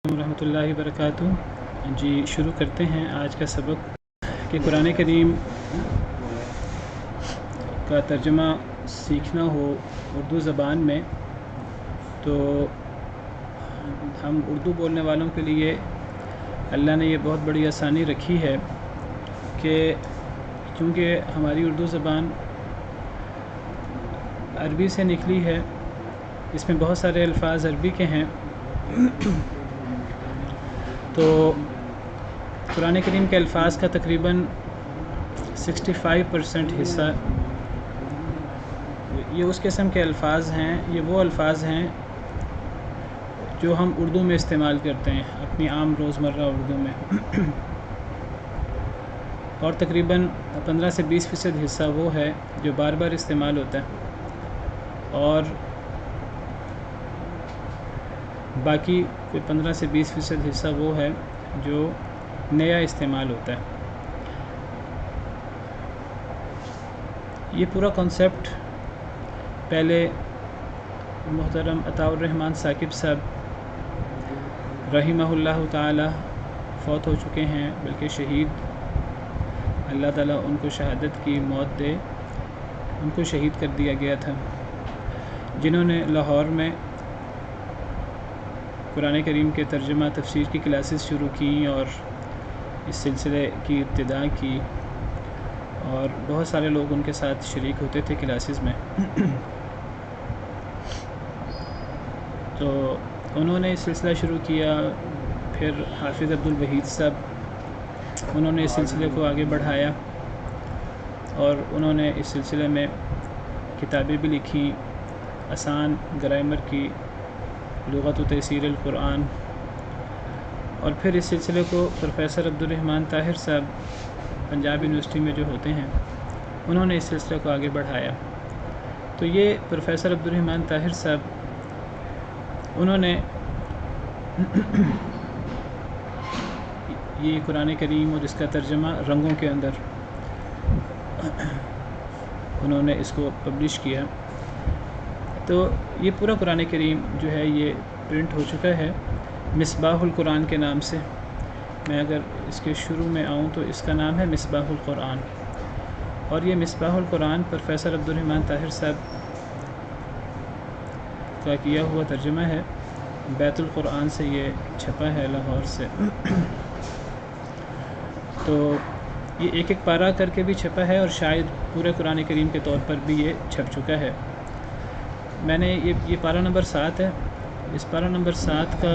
ورحمۃ اللہ وبرکاتہ۔ جی شروع کرتے ہیں آج کا سبق کہ قرآن کریم کا ترجمہ سیکھنا ہو اردو زبان میں تو ہم اردو بولنے والوں کے لیے اللہ نے یہ بہت بڑی آسانی رکھی ہے کہ چونکہ ہماری اردو زبان عربی سے نکلی ہے، اس میں بہت سارے الفاظ عربی کے ہیں، تو قرآن کریم کے الفاظ کا تقریباً 65% حصہ یہ اس قسم کے الفاظ ہیں، یہ وہ الفاظ ہیں جو ہم اردو میں استعمال کرتے ہیں اپنی عام روزمرہ اردو میں، اور تقریباً 15 سے 20% حصہ وہ ہے جو بار بار استعمال ہوتا ہے، اور باقی کوئی 15 سے 20% حصہ وہ ہے جو نیا استعمال ہوتا ہے۔ یہ پورا کنسیپٹ پہلے محترم عطاء الرحمن ثاقب صاحب رحمہ اللہ تعالی فوت ہو چکے ہیں، بلکہ شہید، اللہ تعالیٰ ان کو شہادت کی موت دے، ان کو شہید کر دیا گیا تھا، جنہوں نے لاہور میں قرآن کریم کے ترجمہ تفسیر کی کلاسز شروع کیں اور اس سلسلے کی ابتدا کی، اور بہت سارے لوگ ان کے ساتھ شریک ہوتے تھے کلاسز میں۔ تو انہوں نے اس سلسلہ شروع کیا، پھر حافظ عبدالوحید صاحب انہوں نے اس سلسلے کو آگے بڑھایا، اور انہوں نے اس سلسلے میں کتابیں بھی لکھیں، آسان گرامر کی، لغت و تیسیر القرآن، اور پھر اس سلسلے کو پروفیسر عبدالرحمن طاہر صاحب پنجاب یونیورسٹی میں جو ہوتے ہیں انہوں نے اس سلسلے کو آگے بڑھایا۔ تو یہ پروفیسر عبدالرحمن طاہر صاحب انہوں نے یہ قرآن کریم اور اس کا ترجمہ رنگوں کے اندر انہوں نے اس کو پبلش کیا، تو یہ پورا قرآن کریم جو ہے یہ پرنٹ ہو چکا ہے مصباح القرآن کے نام سے۔ میں اگر اس کے شروع میں آؤں تو اس کا نام ہے مصباح القرآن، اور یہ مصباح القرآن پروفیسر عبدالرحمن طاہر صاحب کا کیا ہوا ترجمہ ہے، بیت القرآن سے یہ چھپا ہے، لاہور سے۔ تو یہ ایک ایک پارہ کر کے بھی چھپا ہے، اور شاید پورے قرآن کریم کے طور پر بھی یہ چھپ چکا ہے۔ میں نے یہ پارہ نمبر 7 ہے، اس پارہ نمبر 7 کا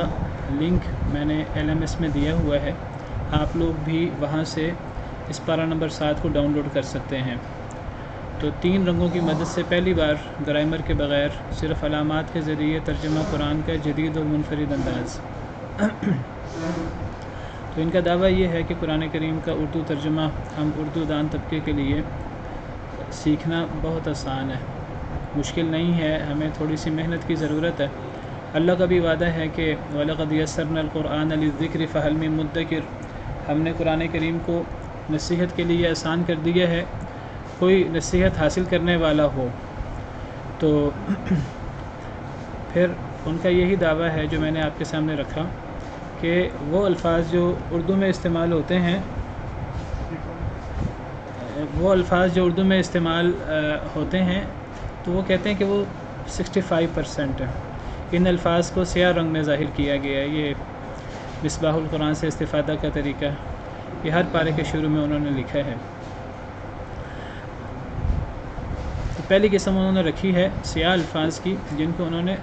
لنک میں نے LMS میں دیا ہوا ہے، آپ لوگ بھی وہاں سے اس پارہ نمبر 7 کو ڈاؤن لوڈ کر سکتے ہیں۔ تو 3 رنگوں کی مدد سے پہلی بار گرامر کے بغیر صرف علامات کے ذریعے ترجمہ قرآن کا جدید اور منفرد انداز۔ تو ان کا دعویٰ یہ ہے کہ قرآن کریم کا اردو ترجمہ ہم اردو دان طبقے کے لیے سیکھنا بہت آسان ہے، مشکل نہیں ہے، ہمیں تھوڑی سی محنت کی ضرورت ہے۔ اللہ کا بھی وعدہ ہے کہ وَلَقَدْ يَسَّرْنَا الْقُرْآنَ لِلذِّكْرِ فَهَلْ مِن مُدَّكِرٍ، ہم نے قرآن کریم کو نصیحت کے لیے آسان کر دیا ہے، کوئی نصیحت حاصل کرنے والا ہو۔ تو پھر ان کا یہی دعویٰ ہے جو میں نے آپ کے سامنے رکھا، کہ وہ الفاظ جو اردو میں استعمال ہوتے ہیں، تو وہ کہتے ہیں کہ وہ 65% ہے۔ ان الفاظ کو سیاہ رنگ میں ظاہر کیا گیا ہے، یہ مصباح القرآن سے استفادہ کا طریقہ، یہ ہر پارے کے شروع میں انہوں نے لکھا ہے۔ تو پہلی قسم انہوں نے رکھی ہے سیاہ الفاظ کی، جن کو انہوں نے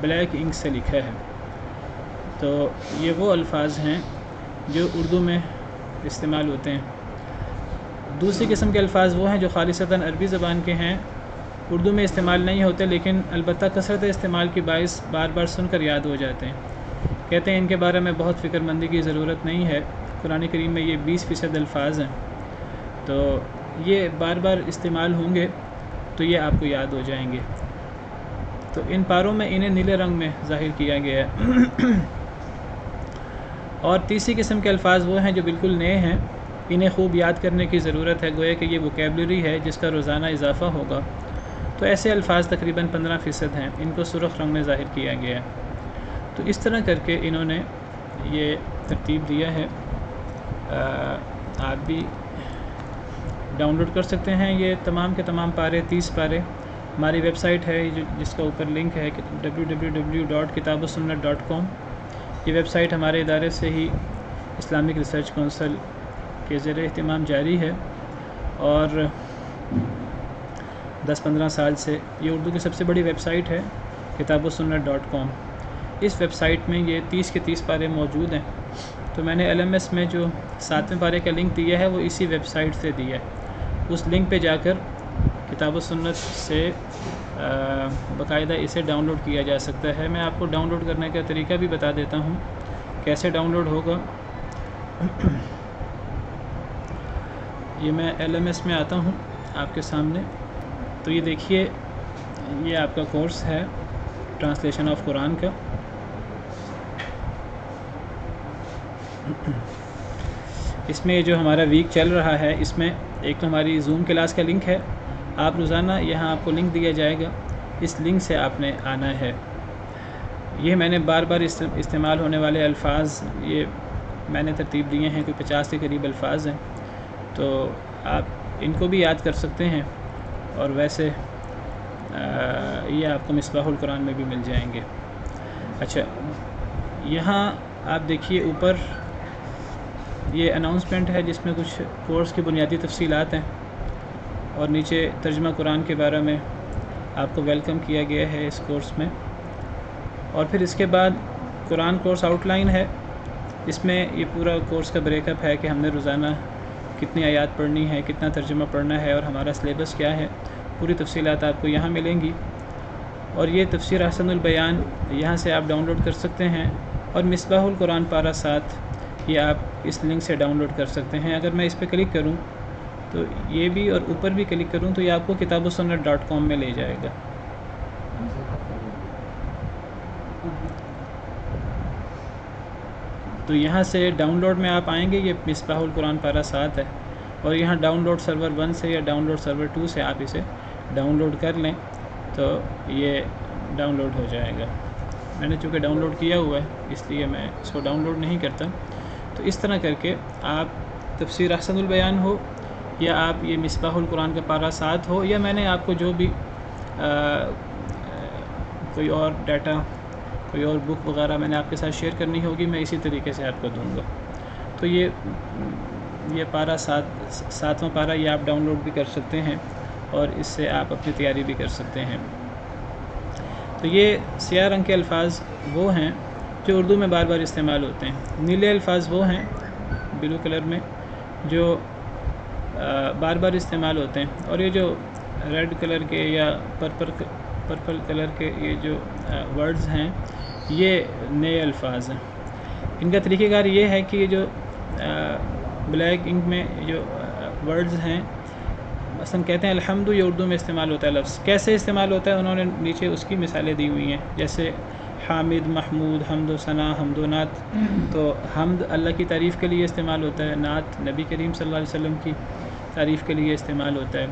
بلیک انک سے لکھا ہے۔ تو یہ وہ الفاظ ہیں جو اردو میں استعمال ہوتے ہیں۔ دوسری قسم کے الفاظ وہ ہیں جو خالصتاً عربی زبان کے ہیں، اردو میں استعمال نہیں ہوتے، لیکن البتہ کثرت استعمال کے باعث بار بار سن کر یاد ہو جاتے ہیں۔ کہتے ہیں ان کے بارے میں بہت فکر مندی کی ضرورت نہیں ہے، قرآن کریم میں یہ 20% الفاظ ہیں، تو یہ بار بار استعمال ہوں گے تو یہ آپ کو یاد ہو جائیں گے۔ تو ان پاروں میں انہیں نیلے رنگ میں ظاہر کیا گیا ہے۔ اور تیسری قسم کے الفاظ وہ ہیں جو بالکل نئے ہیں، انہیں خوب یاد کرنے کی ضرورت ہے، گویا کہ یہ ووکیبلری ہے جس کا روزانہ اضافہ ہوگا۔ تو ایسے الفاظ تقریباً 15% ہیں، ان کو سرخ رنگ میں ظاہر کیا گیا ہے۔ تو اس طرح کر کے انہوں نے یہ ترتیب دیا ہے. آپ بھی ڈاؤن لوڈ کر سکتے ہیں یہ تمام کے تمام پارے، 30 پارے. ہماری ویب سائٹ ہے جس کا اوپر لنک ہے www.kitabussunnah.com. یہ ویب سائٹ ہمارے ادارے سے ہی اسلامک ریسرچ کونسل کے زیر اہتمام جاری ہے، اور 10-15 سال سے یہ اردو کی سب سے بڑی ویب سائٹ ہے kitabussunnah.com. اس ویب سائٹ میں یہ 30 کے 30 پارے موجود ہیں. تو میں نے LMS میں جو 7ویں پارے کا لنک دیا ہے وہ اسی ویب سائٹ سے دیا ہے. اس لنک پہ جا کر کتاب و سنت سے باقاعدہ اسے ڈاؤن لوڈ کیا جا سکتا ہے. میں آپ کو ڈاؤن لوڈ کرنے کا طریقہ بھی بتا دیتا ہوں کیسے ڈاؤن لوڈ ہوگا. یہ میں LMS میں آتا ہوں آپ کے سامنے. تو یہ دیکھیے، یہ آپ کا کورس ہے ٹرانسلیشن آف قرآن کا. اس میں جو ہمارا ویک چل رہا ہے، اس میں ایک تو ہماری زوم کلاس کا لنک ہے. آپ روزانہ یہاں آپ کو لنک دیا جائے گا، اس لنک سے آپ نے آنا ہے. یہ میں نے بار بار استعمال ہونے والے الفاظ یہ میں نے ترتیب دیے ہیں، کوئی 50 کے قریب الفاظ ہیں، تو آپ ان کو بھی یاد کر سکتے ہیں. اور ویسے یہ آپ کو مصباح القرآن میں بھی مل جائیں گے. اچھا، یہاں آپ دیکھیے اوپر یہ اناؤنسمنٹ ہے جس میں کچھ کورس کی بنیادی تفصیلات ہیں، اور نیچے ترجمہ قرآن کے بارے میں آپ کو ویلکم کیا گیا ہے اس کورس میں. اور پھر اس کے بعد قرآن کورس آؤٹ لائن ہے. اس میں یہ پورا کورس کا بریک اپ ہے کہ ہم نے روزانہ کتنی آیات پڑھنی ہے، کتنا ترجمہ پڑھنا ہے، اور ہمارا سلیبس کیا ہے. پوری تفصیلات آپ کو یہاں ملیں گی. اور یہ تفسیر احسن البیان یہاں سے آپ ڈاؤن لوڈ کر سکتے ہیں. اور مصباح القرآن پارہ 7 یہ آپ اس لنک سے ڈاؤن لوڈ کر سکتے ہیں. اگر میں اس پہ کلک کروں تو یہ بھی، اور اوپر بھی کلک کروں تو یہ آپ کو kitabussunnah.com میں لے جائے گا. تو یہاں سے ڈاؤن لوڈ میں آپ آئیں گے، یہ مصباح القرآن پارہ 7 ہے، اور یہاں ڈاؤن لوڈ سرور 1 سے یا ڈاؤن لوڈ سرور 2 سے آپ اسے ڈاؤن لوڈ کر لیں تو یہ ڈاؤن لوڈ ہو جائے گا. میں نے چونکہ ڈاؤن لوڈ کیا ہوا ہے اس لیے میں اس کو ڈاؤن لوڈ نہیں کرتا. تو اس طرح کر کے آپ تفسیر احسن البیان ہو، یا آپ یہ مصباح القرآن کا پارہ 7 ہو، یا میں نے آپ کو جو بھی کوئی اور ڈیٹا، کوئی اور بک وغیرہ میں نے آپ کے ساتھ شیئر کرنی ہوگی، میں اسی طریقے سے آپ کو دوں گا. تو یہ پارہ 7واں پارہ یہ آپ ڈاؤن لوڈ بھی کر سکتے ہیں، اور اس سے آپ اپنی تیاری بھی کر سکتے ہیں. تو یہ سیاہ رنگ کے الفاظ وہ ہیں جو اردو میں بار بار استعمال ہوتے ہیں. نیلے الفاظ وہ ہیں بلو کلر میں جو بار بار استعمال ہوتے ہیں. اور یہ جو ریڈ کلر کے یا پرپل کلر کے یہ جو ورڈز ہیں یہ نئے الفاظ ہیں. ان کا طریقہ کار یہ ہے کہ یہ جو بلیک انک میں جو ورڈز ہیں، مثلا کہتے ہیں الحمد، یہ اردو میں استعمال ہوتا ہے لفظ. کیسے استعمال ہوتا ہے انہوں نے نیچے اس کی مثالیں دی ہوئی ہیں، جیسے حامد، محمود، حمد و ثنا، حمد و نعت. تو حمد اللہ کی تعریف کے لیے استعمال ہوتا ہے، نعت نبی کریم صلی اللہ علیہ وسلم کی تعریف کے لیے استعمال ہوتا ہے.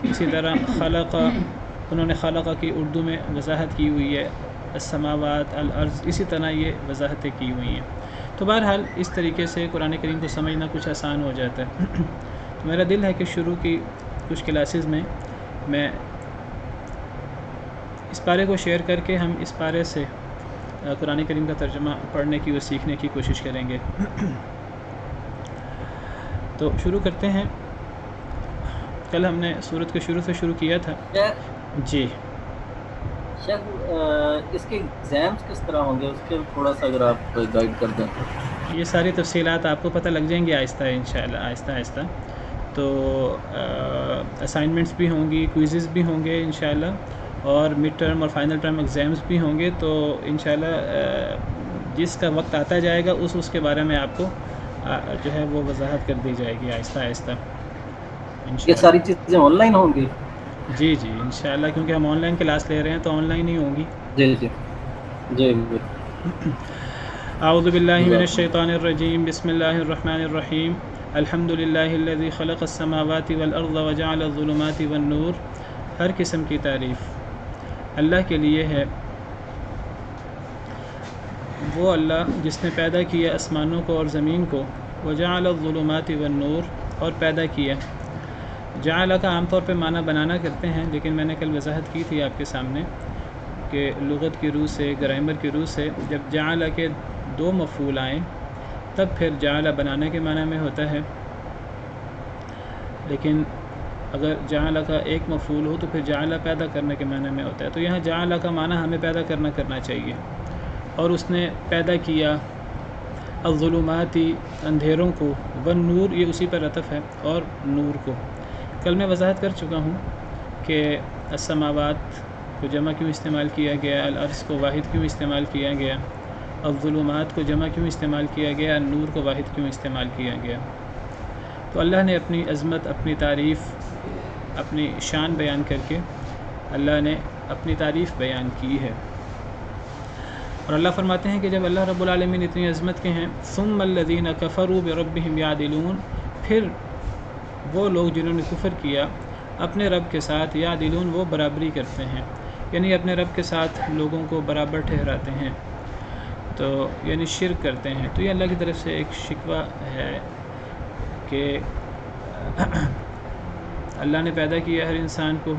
اسی طرح خلق، انہوں نے خلق کی اردو میں وضاحت کی ہوئی ہے، السماوات، الارض، اسی طرح یہ وضاحتیں کی ہوئی ہیں. تو بہرحال اس طریقے سے قرآن کریم کو سمجھنا کچھ آسان ہو جاتا ہے. تو میرا دل ہے کہ شروع کی کچھ کلاسز میں اس پارے کو شیئر کر کے ہم اس پارے سے قرآن کریم کا ترجمہ پڑھنے کی اور سیکھنے کی کوشش کریں گے. تو شروع کرتے ہیں. کل ہم نے سورت کے شروع سے شروع کیا تھا. جی شیخ، اس کے ایگزامز کس طرح ہوں گے، اس کے تھوڑا سا اگر آپ گائیڈ کر دیں. یہ ساری تفصیلات آپ کو پتہ لگ جائیں گی آہستہ انشاءاللہ، آہستہ آہستہ. تو اسائنمنٹس بھی ہوں گی، کوئزز بھی ہوں گے انشاءاللہ، اور مڈ ٹرم اور فائنل ٹرم ایگزامز بھی ہوں گے. تو انشاءاللہ جس کا وقت آتا جائے گا اس کے بارے میں آپ کو جو ہے وہ وضاحت کر دی جائے گی آہستہ آہستہ. یہ ساری چیزیں آن لائن ہوں گی؟ جی انشاءاللہ، کیونکہ ہم آن لائن کلاس لے رہے ہیں تو آن لائن ہی ہوں گی. جی اعوذ باللہ من الشیطان الرجیم، بسم اللہ الرحمن الرحیم. الحمد للہ الذی خلق السماوات والارض وجعل الظلمات والنور. ہر قسم کی تعریف اللہ کے لیے ہے وہ اللہ جس نے پیدا کیا آسمانوں کو اور زمین کو، وجعل الظلمات والنور، اور پیدا کیا۔ جعل کا عام طور پہ معنی بنانا کرتے ہیں، لیکن میں نے کل وضاحت کی تھی آپ کے سامنے کہ لغت کی روح سے، گرامر کی روح سے جب جعل کے دو مفعول آئیں تب پھر جعل بنانے کے معنی میں ہوتا ہے، لیکن اگر جعل کا ایک مفعول ہو تو پھر جعل پیدا کرنے کے معنی میں ہوتا ہے۔ تو یہاں جعل کا معنی ہمیں پیدا کرنا چاہیے، اور اس نے پیدا کیا الظلماتی، اندھیروں کو، والنور، یہ اسی پر عطف ہے، اور نور کو۔ کل میں وضاحت کر چکا ہوں کہ السماوات کو جمع کیوں استعمال کیا گیا، الارض کو واحد کیوں استعمال کیا گیا، الظلمات کو جمع کیوں استعمال کیا گیا، النور کو واحد کیوں استعمال کیا گیا۔ تو اللہ نے اپنی عظمت، اپنی تعریف، اپنی شان بیان کر کے اللہ نے اپنی تعریف بیان کی ہے، اور اللہ فرماتے ہیں کہ جب اللہ رب العالمین اتنی عظمت کے ہیں، ثم الذین کفروا بربہم یعدلون، پھر وہ لوگ جنہوں نے کفر کیا اپنے رب کے ساتھ، یعدلون، وہ برابری کرتے ہیں، یعنی اپنے رب کے ساتھ لوگوں کو برابر ٹھہراتے ہیں، تو یعنی شرک کرتے ہیں۔ تو یہ اللہ کی طرف سے ایک شکوہ ہے کہ اللہ نے پیدا کیا ہر انسان کو،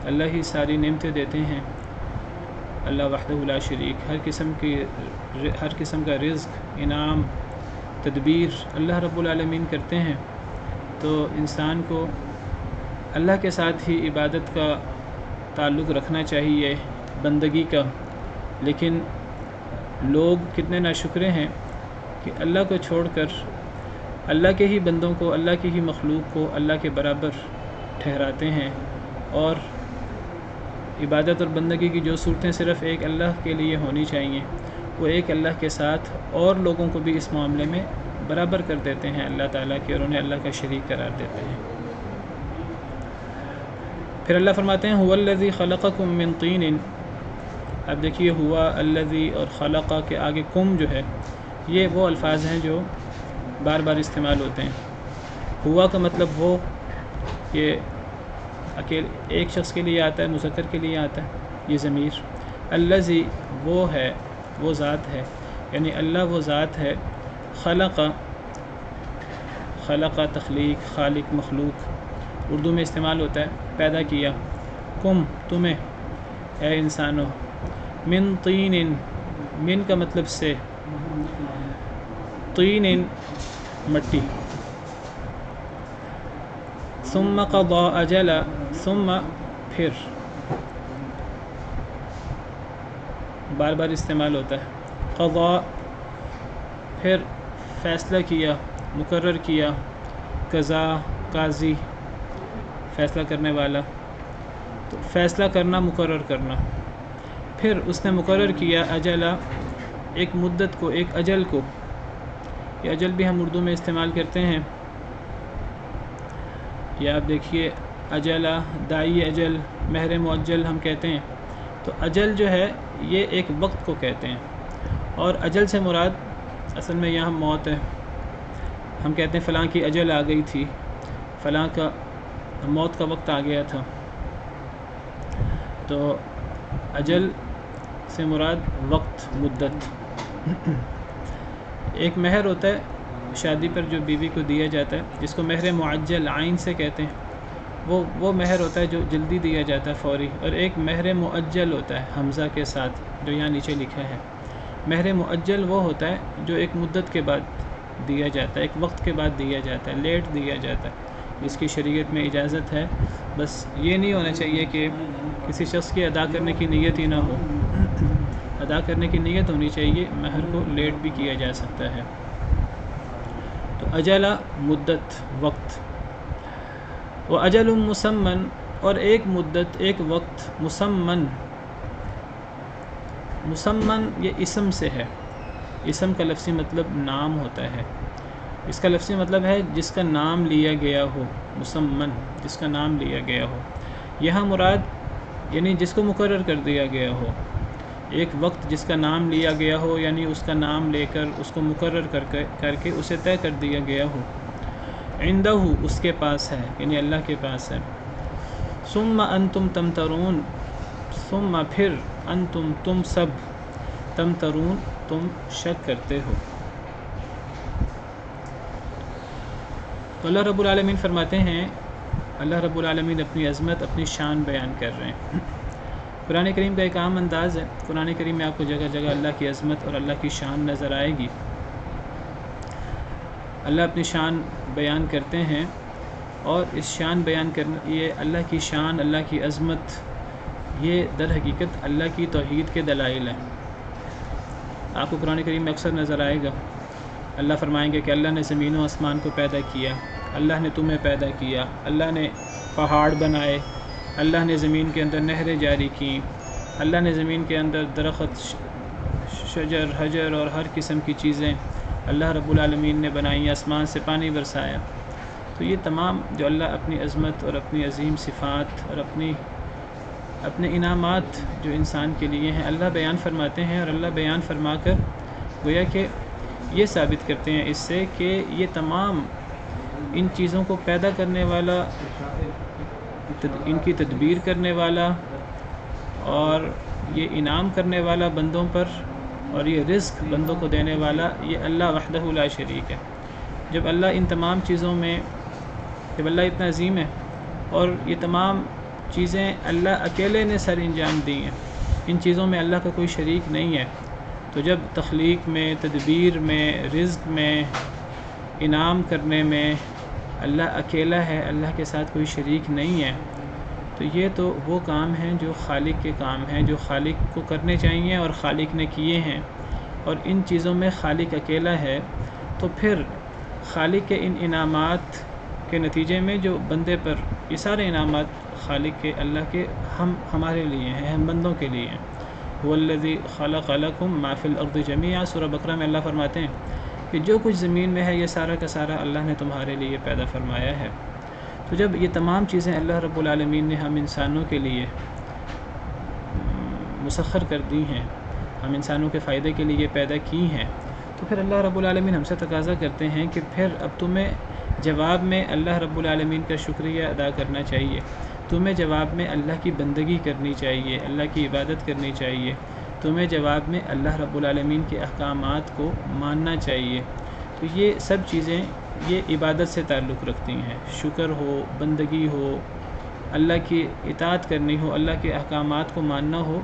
اللہ ہی ساری نعمتیں دیتے ہیں، اللہ وحدہ لا شریک، ہر قسم کا رزق، انعام، تدبیر اللہ رب العالمین کرتے ہیں۔ تو انسان کو اللہ کے ساتھ ہی عبادت کا تعلق رکھنا چاہیے، بندگی کا، لیکن لوگ کتنے ناشکرے ہیں کہ اللہ کو چھوڑ کر اللہ کے ہی بندوں کو، اللہ کی ہی مخلوق کو اللہ کے برابر ٹھہراتے ہیں، اور عبادت اور بندگی کی جو صورتیں صرف ایک اللہ کے لیے ہونی چاہیے، وہ ایک اللہ کے ساتھ اور لوگوں کو بھی اس معاملے میں برابر کر دیتے ہیں اللہ تعالیٰ کے، اور انہیں اللہ کا شریک قرار دیتے ہیں۔ پھر اللہ فرماتے ہیں هو الذی خلقکم من طین، اب دیکھیے ہوا، الذی اور خلق کے آگے کم جو ہے، یہ وہ الفاظ ہیں جو بار بار استعمال ہوتے ہیں۔ ہوا کا مطلب وہ، یہ ایک شخص کے لیے آتا ہے، مذکر کے لیے آتا ہے یہ ضمیر۔ الذی وہ ہے، وہ ذات ہے، یعنی اللہ وہ ذات ہے، خلق تخلیق، خالق، مخلوق، اردو میں استعمال ہوتا ہے، پیدا کیا، کم تمہیں، اے انسانوں، من طین، من کا مطلب سے، طین مٹی، ثم قضا اجلا، ثم پھر، بار بار استعمال ہوتا ہے، قضا پھر فیصلہ کیا، مقرر کیا، قضا قاضی، فیصلہ کرنے والا، تو فیصلہ کرنا، مقرر کرنا، پھر اس نے مقرر کیا اجلا، ایک مدت کو، ایک اجل کو، یہ اجل بھی ہم اردو میں استعمال کرتے ہیں، یا آپ دیکھیے اجلا، دائی اجل، مہر معجل ہم کہتے ہیں۔ تو اجل جو ہے یہ ایک وقت کو کہتے ہیں، اور اجل سے مراد اصل میں یہاں موت ہے۔ ہم کہتے ہیں فلاں کی اجل آ گئی تھی، فلاں کا موت کا وقت آ گیا تھا۔ تو اجل سے مراد وقت، مدت۔ ایک مہر ہوتا ہے شادی پر جو بیوی کو دیا جاتا ہے، جس کو مہر معجل عین سے کہتے ہیں، وہ مہر ہوتا ہے جو جلدی دیا جاتا ہے، فوری۔ اور ایک مہر معجل ہوتا ہے حمزہ کے ساتھ، جو یہاں نیچے لکھا ہے۔ مہر معجل وہ ہوتا ہے جو ایک مدت کے بعد دیا جاتا ہے، ایک وقت کے بعد دیا جاتا ہے، لیٹ دیا جاتا ہے، جس کی شریعت میں اجازت ہے۔ بس یہ نہیں ہونا چاہیے کہ کسی شخص کی ادا کرنے کی نیت ہی نہ ہو، ادا کرنے کی نیت ہونی چاہیے، مہر کو لیٹ بھی کیا جا سکتا ہے۔ تو اجلا مدت، وقت، و اجل مسمن، اور ایک مدت، ایک وقت، مسمن، مسمن یہ اسم سے ہے، اسم کا لفظی مطلب نام ہوتا ہے، اس کا لفظی مطلب ہے جس کا نام لیا گیا ہو، مسمن، جس کا نام لیا گیا ہو۔ یہاں مراد یعنی جس کو مقرر کر دیا گیا ہو، ایک وقت جس کا نام لیا گیا ہو، یعنی اس کا نام لے کر اس کو مقرر کر کے اسے طے کر دیا گیا ہو، عندہ، اس کے پاس ہے، یعنی اللہ کے پاس ہے۔ ثم انتم تمترون، ثم پھر، انتم تم سب، تمترون تم شک کرتے ہو۔ تو اللہ رب العالمین فرماتے ہیں، اللہ رب العالمین اپنی عظمت، اپنی شان بیان کر رہے ہیں۔ قرآن کریم کا ایک عام انداز ہے، قرآن کریم میں آپ کو جگہ جگہ اللہ کی عظمت اور اللہ کی شان نظر آئے گی۔ اللہ اپنی شان بیان کرتے ہیں، اور اس شان بیان کرنا، یہ اللہ کی شان، اللہ کی عظمت، یہ در حقیقت اللہ کی توحید کے دلائل ہیں۔ آپ کو قرآن کریم میں اکثر نظر آئے گا، اللہ فرمائیں گے کہ اللہ نے زمین و آسمان کو پیدا کیا، اللہ نے تمہیں پیدا کیا، اللہ نے پہاڑ بنائے، اللہ نے زمین کے اندر نہریں جاری کیں، اللہ نے زمین کے اندر درخت، شجر، حجر اور ہر قسم کی چیزیں اللہ رب العالمین نے بنائیں، آسمان سے پانی برسایا۔ تو یہ تمام جو اللہ اپنی عظمت اور اپنی عظیم صفات اور اپنے انعامات جو انسان کے لیے ہیں، اللہ بیان فرماتے ہیں، اور اللہ بیان فرما کر گویا کہ یہ ثابت کرتے ہیں اس سے کہ یہ تمام ان چیزوں کو پیدا کرنے والا، ان کی تدبیر کرنے والا اور یہ انعام کرنے والا بندوں پر، اور یہ رزق بندوں کو دینے والا، یہ اللہ وحدہ لا شریک ہے۔ جب اللہ ان تمام چیزوں میں، جب اللہ اتنا عظیم ہے اور یہ تمام چیزیں اللہ اکیلے نے سر انجام دی ہیں، ان چیزوں میں اللہ کا کوئی شریک نہیں ہے، تو جب تخلیق میں، تدبیر میں، رزق میں، انعام کرنے میں اللہ اکیلا ہے، اللہ کے ساتھ کوئی شریک نہیں ہے، تو یہ تو وہ کام ہیں جو خالق کے کام ہیں، جو خالق کو کرنے چاہیے اور خالق نے کیے ہیں، اور ان چیزوں میں خالق اکیلا ہے، تو پھر خالق کے ان انعامات کے نتیجے میں جو بندے پر، یہ سارے انعامات خالق کے، اللہ کے، ہمارے لیے ہیں، ہم بندوں کے لیے ہیں۔ هو الذی خلق لکم ما فی الارض جمیعا، سورہ بقرہ میں اللہ فرماتے ہیں کہ جو کچھ زمین میں ہے یہ سارا کا سارا اللہ نے تمہارے لیے پیدا فرمایا ہے۔ تو جب یہ تمام چیزیں اللہ رب العالمین نے ہم انسانوں کے لیے مسخر کر دی ہیں، ہم انسانوں کے فائدے کے لیے پیدا کی ہیں، تو پھر اللہ رب العالمین ہم سے تقاضا کرتے ہیں کہ پھر اب تمہیں جواب میں اللہ رب العالمین کا شکریہ ادا کرنا چاہیے، تمہیں جواب میں اللہ کی بندگی کرنی چاہیے، اللہ کی عبادت کرنی چاہیے، تمہیں جواب میں اللہ رب العالمین کے احکامات کو ماننا چاہیے۔ تو یہ سب چیزیں یہ عبادت سے تعلق رکھتی ہیں، شکر ہو، بندگی ہو، اللہ کی اطاعت کرنی ہو، اللہ کے احکامات کو ماننا ہو،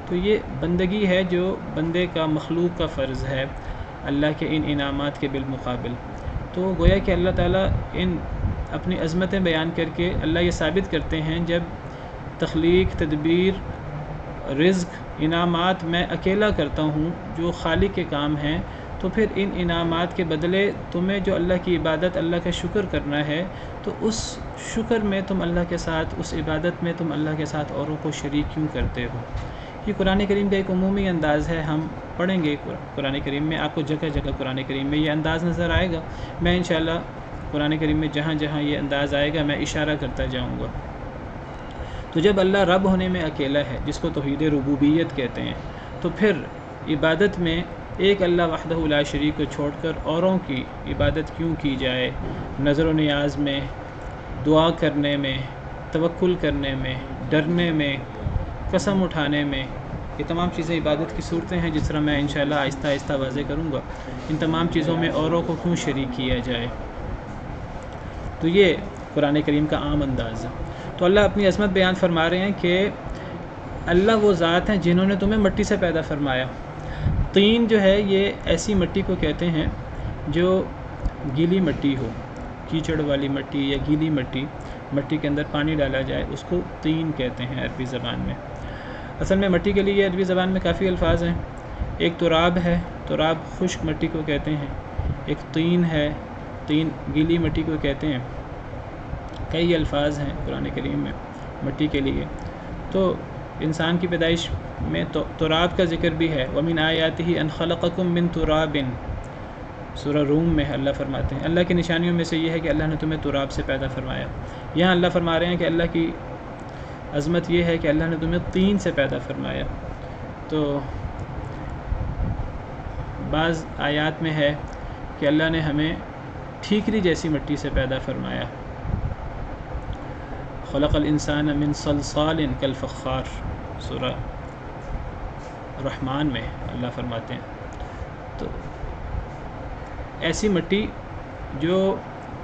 تو یہ بندگی ہے جو بندے کا، مخلوق کا فرض ہے اللہ کے ان انعامات کے بالمقابل۔ تو گویا کہ اللہ تعالیٰ ان اپنی عظمتیں بیان کر کے اللہ یہ ثابت کرتے ہیں، جب تخلیق، تدبیر، رزق، انعامات میں اکیلا کرتا ہوں جو خالق کے کام ہیں، تو پھر ان انعامات کے بدلے تمہیں جو اللہ کی عبادت، اللہ کا شکر کرنا ہے، تو اس شکر میں تم اللہ کے ساتھ، اس عبادت میں تم اللہ کے ساتھ اوروں کو شریک کیوں کرتے ہو؟ یہ قرآن کریم کا ایک عمومی انداز ہے، ہم پڑھیں گے قرآن کریم میں، آپ کو جگہ جگہ قرآن کریم میں یہ انداز نظر آئے گا۔ میں انشاءاللہ قرآن کریم میں جہاں جہاں یہ انداز آئے گا میں اشارہ کرتا جاؤں گا۔ تو جب اللہ رب ہونے میں اکیلا ہے، جس کو توحید ربوبیت کہتے ہیں، تو پھر عبادت میں ایک اللہ وحدہ لا شریک کو چھوڑ کر اوروں کی عبادت کیوں کی جائے؟ نظر و نیاز میں، دعا کرنے میں، توکل کرنے میں، ڈرنے میں، قسم اٹھانے میں، یہ تمام چیزیں عبادت کی صورتیں ہیں، جس طرح میں انشاءاللہ آہستہ آہستہ واضح کروں گا۔ ان تمام چیزوں میں اوروں کو کیوں شریک کیا جائے؟ تو یہ قرآن کریم کا عام انداز ہے۔ تو اللہ اپنی عظمت بیان فرما رہے ہیں کہ اللہ وہ ذات ہیں جنہوں نے تمہیں مٹی سے پیدا فرمایا۔ طین جو ہے یہ ایسی مٹی کو کہتے ہیں جو گیلی مٹی ہو، کیچڑ والی مٹی یا گیلی مٹی، مٹی کے اندر پانی ڈالا جائے، اس کو طین کہتے ہیں عربی زبان میں۔ اصل میں مٹی کے لیے عربی زبان میں کافی الفاظ ہیں، ایک تراب ہے، تراب خشک مٹی کو کہتے ہیں، ایک طین ہے، طین گیلی مٹی کو کہتے ہیں، کئی الفاظ ہیں قرآن کریم میں مٹی کے لیے۔ تو انسان کی پیدائش میں تو تراب کا ذکر بھی ہے، وَمِنْ آیَاتِهِ أَنْ خَلَقَكُم مِّن تُرَابٍ، سورہ روم میں اللہ فرماتے ہیں اللہ کی نشانیوں میں سے یہ ہے کہ اللہ نے تمہیں تراب سے پیدا فرمایا۔ یہاں اللہ فرما رہے ہیں کہ اللہ کی عظمت یہ ہے کہ اللہ نے تمہیں طین سے پیدا فرمایا۔ تو بعض آیات میں ہے کہ اللہ نے ہمیں ٹھیکری جیسی مٹی سے پیدا فرمایا، خلق الانسان من صلصال کالفخار، سورہ الرحمن میں اللہ فرماتے ہیں۔ تو ایسی مٹی جو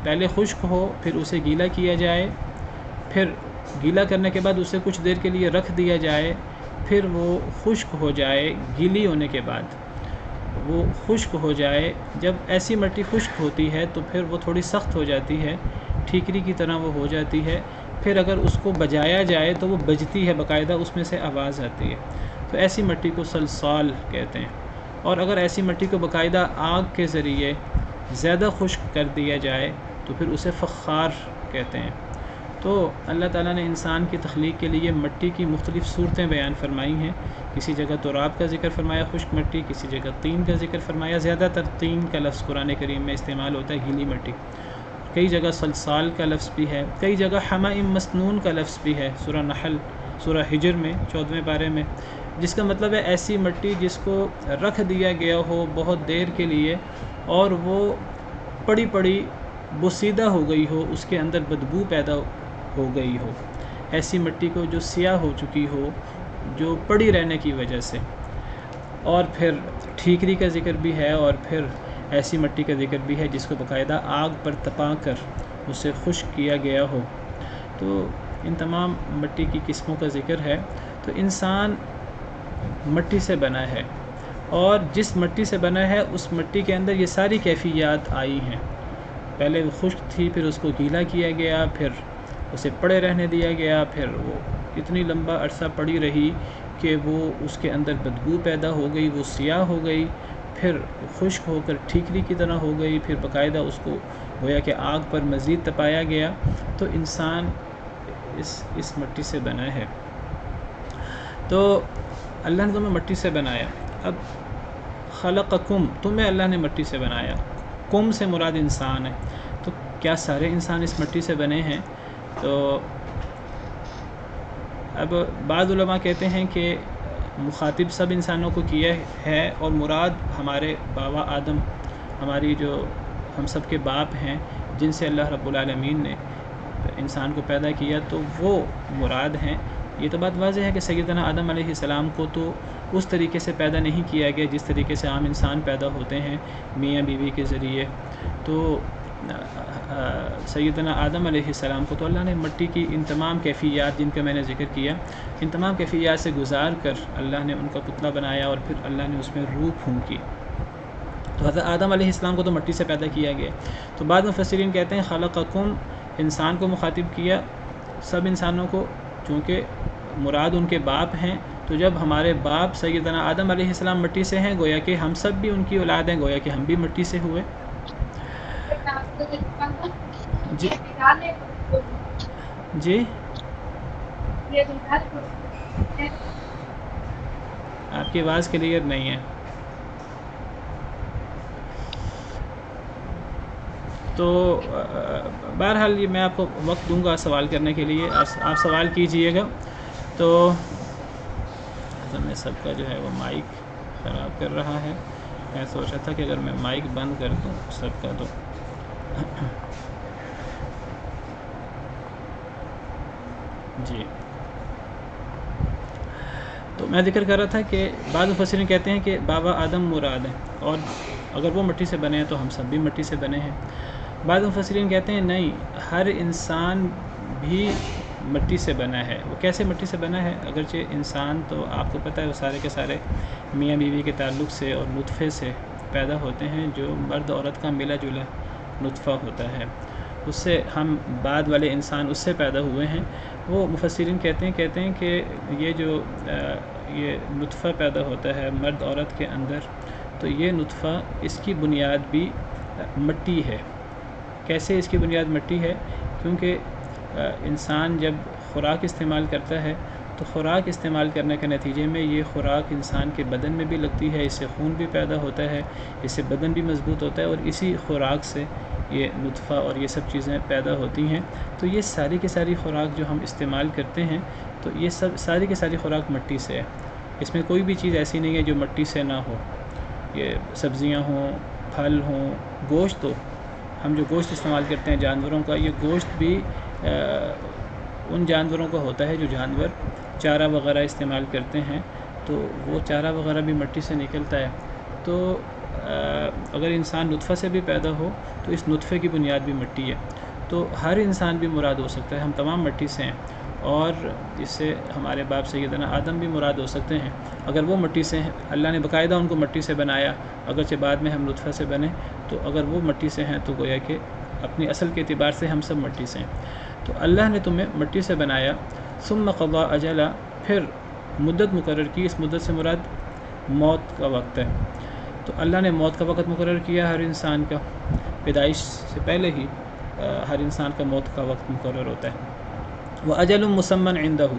پہلے خشک ہو، پھر اسے گیلا کیا جائے، پھر گیلا کرنے کے بعد اسے کچھ دیر کے لیے رکھ دیا جائے، پھر وہ خشک ہو جائے، گیلی ہونے کے بعد وہ خشک ہو جائے۔ جب ایسی مٹی خشک ہوتی ہے تو پھر وہ تھوڑی سخت ہو جاتی ہے، ٹھیکری کی طرح وہ ہو جاتی ہے، پھر اگر اس کو بجایا جائے تو وہ بجتی ہے باقاعدہ، اس میں سے آواز آتی ہے، تو ایسی مٹی کو صلصال کہتے ہیں۔ اور اگر ایسی مٹی کو باقاعدہ آگ کے ذریعے زیادہ خشک کر دیا جائے تو پھر اسے فخار کہتے ہیں۔ تو اللہ تعالیٰ نے انسان کی تخلیق کے لیے مٹی کی مختلف صورتیں بیان فرمائی ہیں۔ کسی جگہ تراب کا ذکر فرمایا، خشک مٹی، کسی جگہ طین کا ذکر فرمایا، زیادہ تر طین کا لفظ قرآن کریم میں استعمال ہوتا ہے، گیلی مٹی۔ کئی جگہ صلصال کا لفظ بھی ہے، کئی جگہ حمأ مسنون کا لفظ بھی ہے، سورہ نحل، سورہ ہجر میں 14ویں پارے میں، جس کا مطلب ہے ایسی مٹی جس کو رکھ دیا گیا ہو بہت دیر کے لیے اور وہ پڑی پڑی بوسیدہ ہو گئی ہو، اس کے اندر بدبو پیدا ہو گئی ہو، ایسی مٹی کو جو سیاہ ہو چکی ہو، جو پڑی رہنے کی وجہ سے۔ اور پھر ٹھیکری کا ذکر بھی ہے، اور پھر ایسی مٹی کا ذکر بھی ہے جس کو باقاعدہ آگ پر تپا کر اسے خشک کیا گیا ہو۔ تو ان تمام مٹی کی قسموں کا ذکر ہے۔ تو انسان مٹی سے بنا ہے، اور جس مٹی سے بنا ہے اس مٹی کے اندر یہ ساری کیفیات آئی ہیں۔ پہلے وہ خشک تھی، پھر اس کو گیلا کیا گیا، پھر اسے پڑے رہنے دیا گیا، پھر وہ اتنی لمبا عرصہ پڑی رہی کہ وہ اس کے اندر بدبو پیدا ہو گئی، وہ سیاہ ہو گئی، پھر خشک ہو کر ٹھیکری کی طرح ہو گئی، پھر باقاعدہ اس کو گویا کہ آگ پر مزید تپایا گیا۔ تو انسان اس مٹی سے بنا ہے۔ تو اللہ نے تمہیں مٹی سے بنایا۔ اب خلقکم، تمہیں اللہ نے مٹی سے بنایا، کم سے مراد انسان ہے۔ تو کیا سارے انسان اس مٹی سے بنے ہیں؟ تو اب بعض علماء کہتے ہیں کہ مخاطب سب انسانوں کو کیا ہے، اور مراد ہمارے بابا آدم، ہماری جو ہم سب کے باپ ہیں، جن سے اللہ رب العالمین نے انسان کو پیدا کیا، تو وہ مراد ہیں۔ یہ تو بات واضح ہے کہ سیدنا آدم علیہ السلام کو تو اس طریقے سے پیدا نہیں کیا گیا جس طریقے سے عام انسان پیدا ہوتے ہیں، میاں بیوی کے ذریعے۔ تو سیدنا آدم علیہ السلام کو تو اللہ نے مٹی کی ان تمام کیفیات جن کا میں نے ذکر کیا، ان تمام کیفیات سے گزار کر اللہ نے ان کا پتلا بنایا، اور پھر اللہ نے اس میں روح پھونکی۔ تو حضرت آدم علیہ السلام کو تو مٹی سے پیدا کیا گیا۔ تو بعض مفسرین کہتے ہیں خلقکم، انسان کو مخاطب کیا، سب انسانوں کو، چونکہ مراد ان کے باپ ہیں۔ تو جب ہمارے باپ سیدنا آدم علیہ السلام مٹی سے ہیں، گویا کہ ہم سب بھی ان کی اولاد ہیں، گویا کہ ہم بھی مٹی سے ہوئے۔ جی جی آپ کی آواز کلیئر نہیں ہے۔ تو بہرحال یہ میں آپ کو وقت دوں گا سوال کرنے کے لیے، آپ سوال کیجئے گا۔ تو میں سب کا جو ہے وہ مائک خراب کر رہا ہے، میں سوچا تھا کہ اگر میں مائک بند کر دوں سب کا تو جی۔ تو میں ذکر کر رہا تھا کہ بعض مفسرین کہتے ہیں کہ بابا آدم مراد ہیں، اور اگر وہ مٹی سے بنے ہیں تو ہم سب بھی مٹی سے بنے ہیں۔ بعض مفسرین کہتے ہیں نہیں، ہر انسان بھی مٹی سے بنا ہے۔ وہ کیسے مٹی سے بنا ہے؟ اگرچہ انسان تو آپ کو پتہ ہے وہ سارے کے سارے میاں بیوی کے تعلق سے اور نطفے سے پیدا ہوتے ہیں، جو مرد عورت کا ملا جلا نطفہ ہوتا ہے، اس سے ہم بعد والے انسان اس سے پیدا ہوئے ہیں۔ وہ مفسرین کہتے ہیں کہ یہ جو یہ نطفہ پیدا ہوتا ہے مرد عورت کے اندر، تو یہ نطفہ اس کی بنیاد بھی مٹی ہے۔ کیسے اس کی بنیاد مٹی ہے؟ کیونکہ انسان جب خوراک استعمال کرتا ہے تو خوراک استعمال کرنے کے نتیجے میں یہ خوراک انسان کے بدن میں بھی لگتی ہے، اس سے خون بھی پیدا ہوتا ہے، اس سے بدن بھی مضبوط ہوتا ہے، اور اسی خوراک سے یہ نطفہ اور یہ سب چیزیں پیدا ہوتی ہیں۔ تو یہ ساری کی ساری خوراک جو ہم استعمال کرتے ہیں، تو یہ سب ساری کی ساری خوراک مٹی سے ہے۔ اس میں کوئی بھی چیز ایسی نہیں ہے جو مٹی سے نہ ہو۔ یہ سبزیاں ہوں، پھل ہوں، گوشت ہو، ہم جو گوشت استعمال کرتے ہیں جانوروں کا، یہ گوشت بھی ان جانوروں کا ہوتا ہے جو جانور چارہ وغیرہ استعمال کرتے ہیں۔ تو وہ چارہ وغیرہ بھی مٹی سے نکلتا ہے. تو اگر انسان نطفہ سے بھی پیدا ہو تو اس نطفے کی بنیاد بھی مٹی ہے. تو ہر انسان بھی مراد ہو سکتا ہے. ہم تمام مٹی سے ہیں، اور اس سے ہمارے باپ سیدنا آدم بھی مراد ہو سکتے ہیں اگر وہ مٹی سے ہیں. اللہ نے باقاعدہ ان کو مٹی سے بنایا، اگرچہ بعد میں ہم نطفہ سے بنے. تو اگر وہ مٹی سے ہیں تو گویا کہ اپنی اصل کے اعتبار سے ہم سب مٹی سے ہیں. تو اللہ نے تمہیں مٹی سے بنایا. ثم قضى اجلا، پھر مدت مقرر کی. اس مدت سے مراد موت کا وقت ہے. تو اللہ نے موت کا وقت مقرر کیا ہر انسان کا. پیدائش سے پہلے ہی ہر انسان کا موت کا وقت مقرر ہوتا ہے. وَأَجَلٌ مُّسَمًّى عِندَهُ،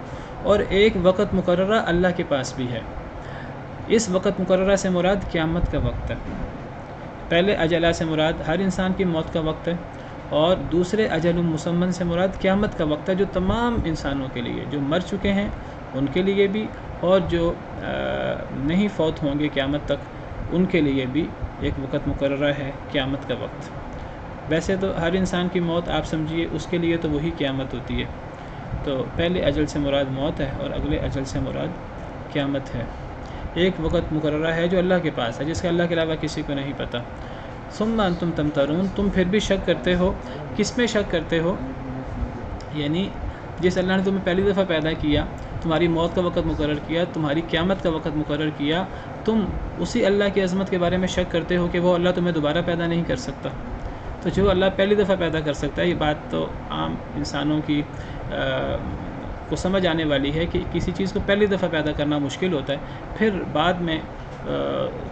اور ایک وقت مقررہ اللہ کے پاس بھی ہے. اس وقت مقررہ سے مراد قیامت کا وقت ہے. پہلے اجلا سے مراد ہر انسان کی موت کا وقت ہے، اور دوسرے اجل مسمن سے مراد قیامت کا وقت ہے، جو تمام انسانوں کے لیے، جو مر چکے ہیں ان کے لیے بھی، اور جو نہیں فوت ہوں گے قیامت تک ان کے لیے بھی ایک وقت مقررہ ہے، قیامت کا وقت. ویسے تو ہر انسان کی موت آپ سمجھیے اس کے لیے تو وہی قیامت ہوتی ہے. تو پہلے اجل سے مراد موت ہے اور اگلے اجل سے مراد قیامت ہے. ایک وقت مقررہ ہے جو اللہ کے پاس ہے، جس کا اللہ کے علاوہ کسی کو نہیں پتہ. ثم انتم تمترون، تم پھر بھی شک کرتے ہو. کس میں شک کرتے ہو؟ یعنی جس اللہ نے تمہیں پہلی دفعہ پیدا کیا، تمہاری موت کا وقت مقرر کیا، تمہاری قیامت کا وقت مقرر کیا، تم اسی اللہ کی عظمت کے بارے میں شک کرتے ہو کہ وہ اللہ تمہیں دوبارہ پیدا نہیں کر سکتا. تو جو اللہ پہلی دفعہ پیدا کر سکتا ہے، یہ بات تو عام انسانوں کی کو سمجھ آنے والی ہے کہ کسی چیز کو پہلی دفعہ پیدا کرنا مشکل ہوتا ہے، پھر بعد میں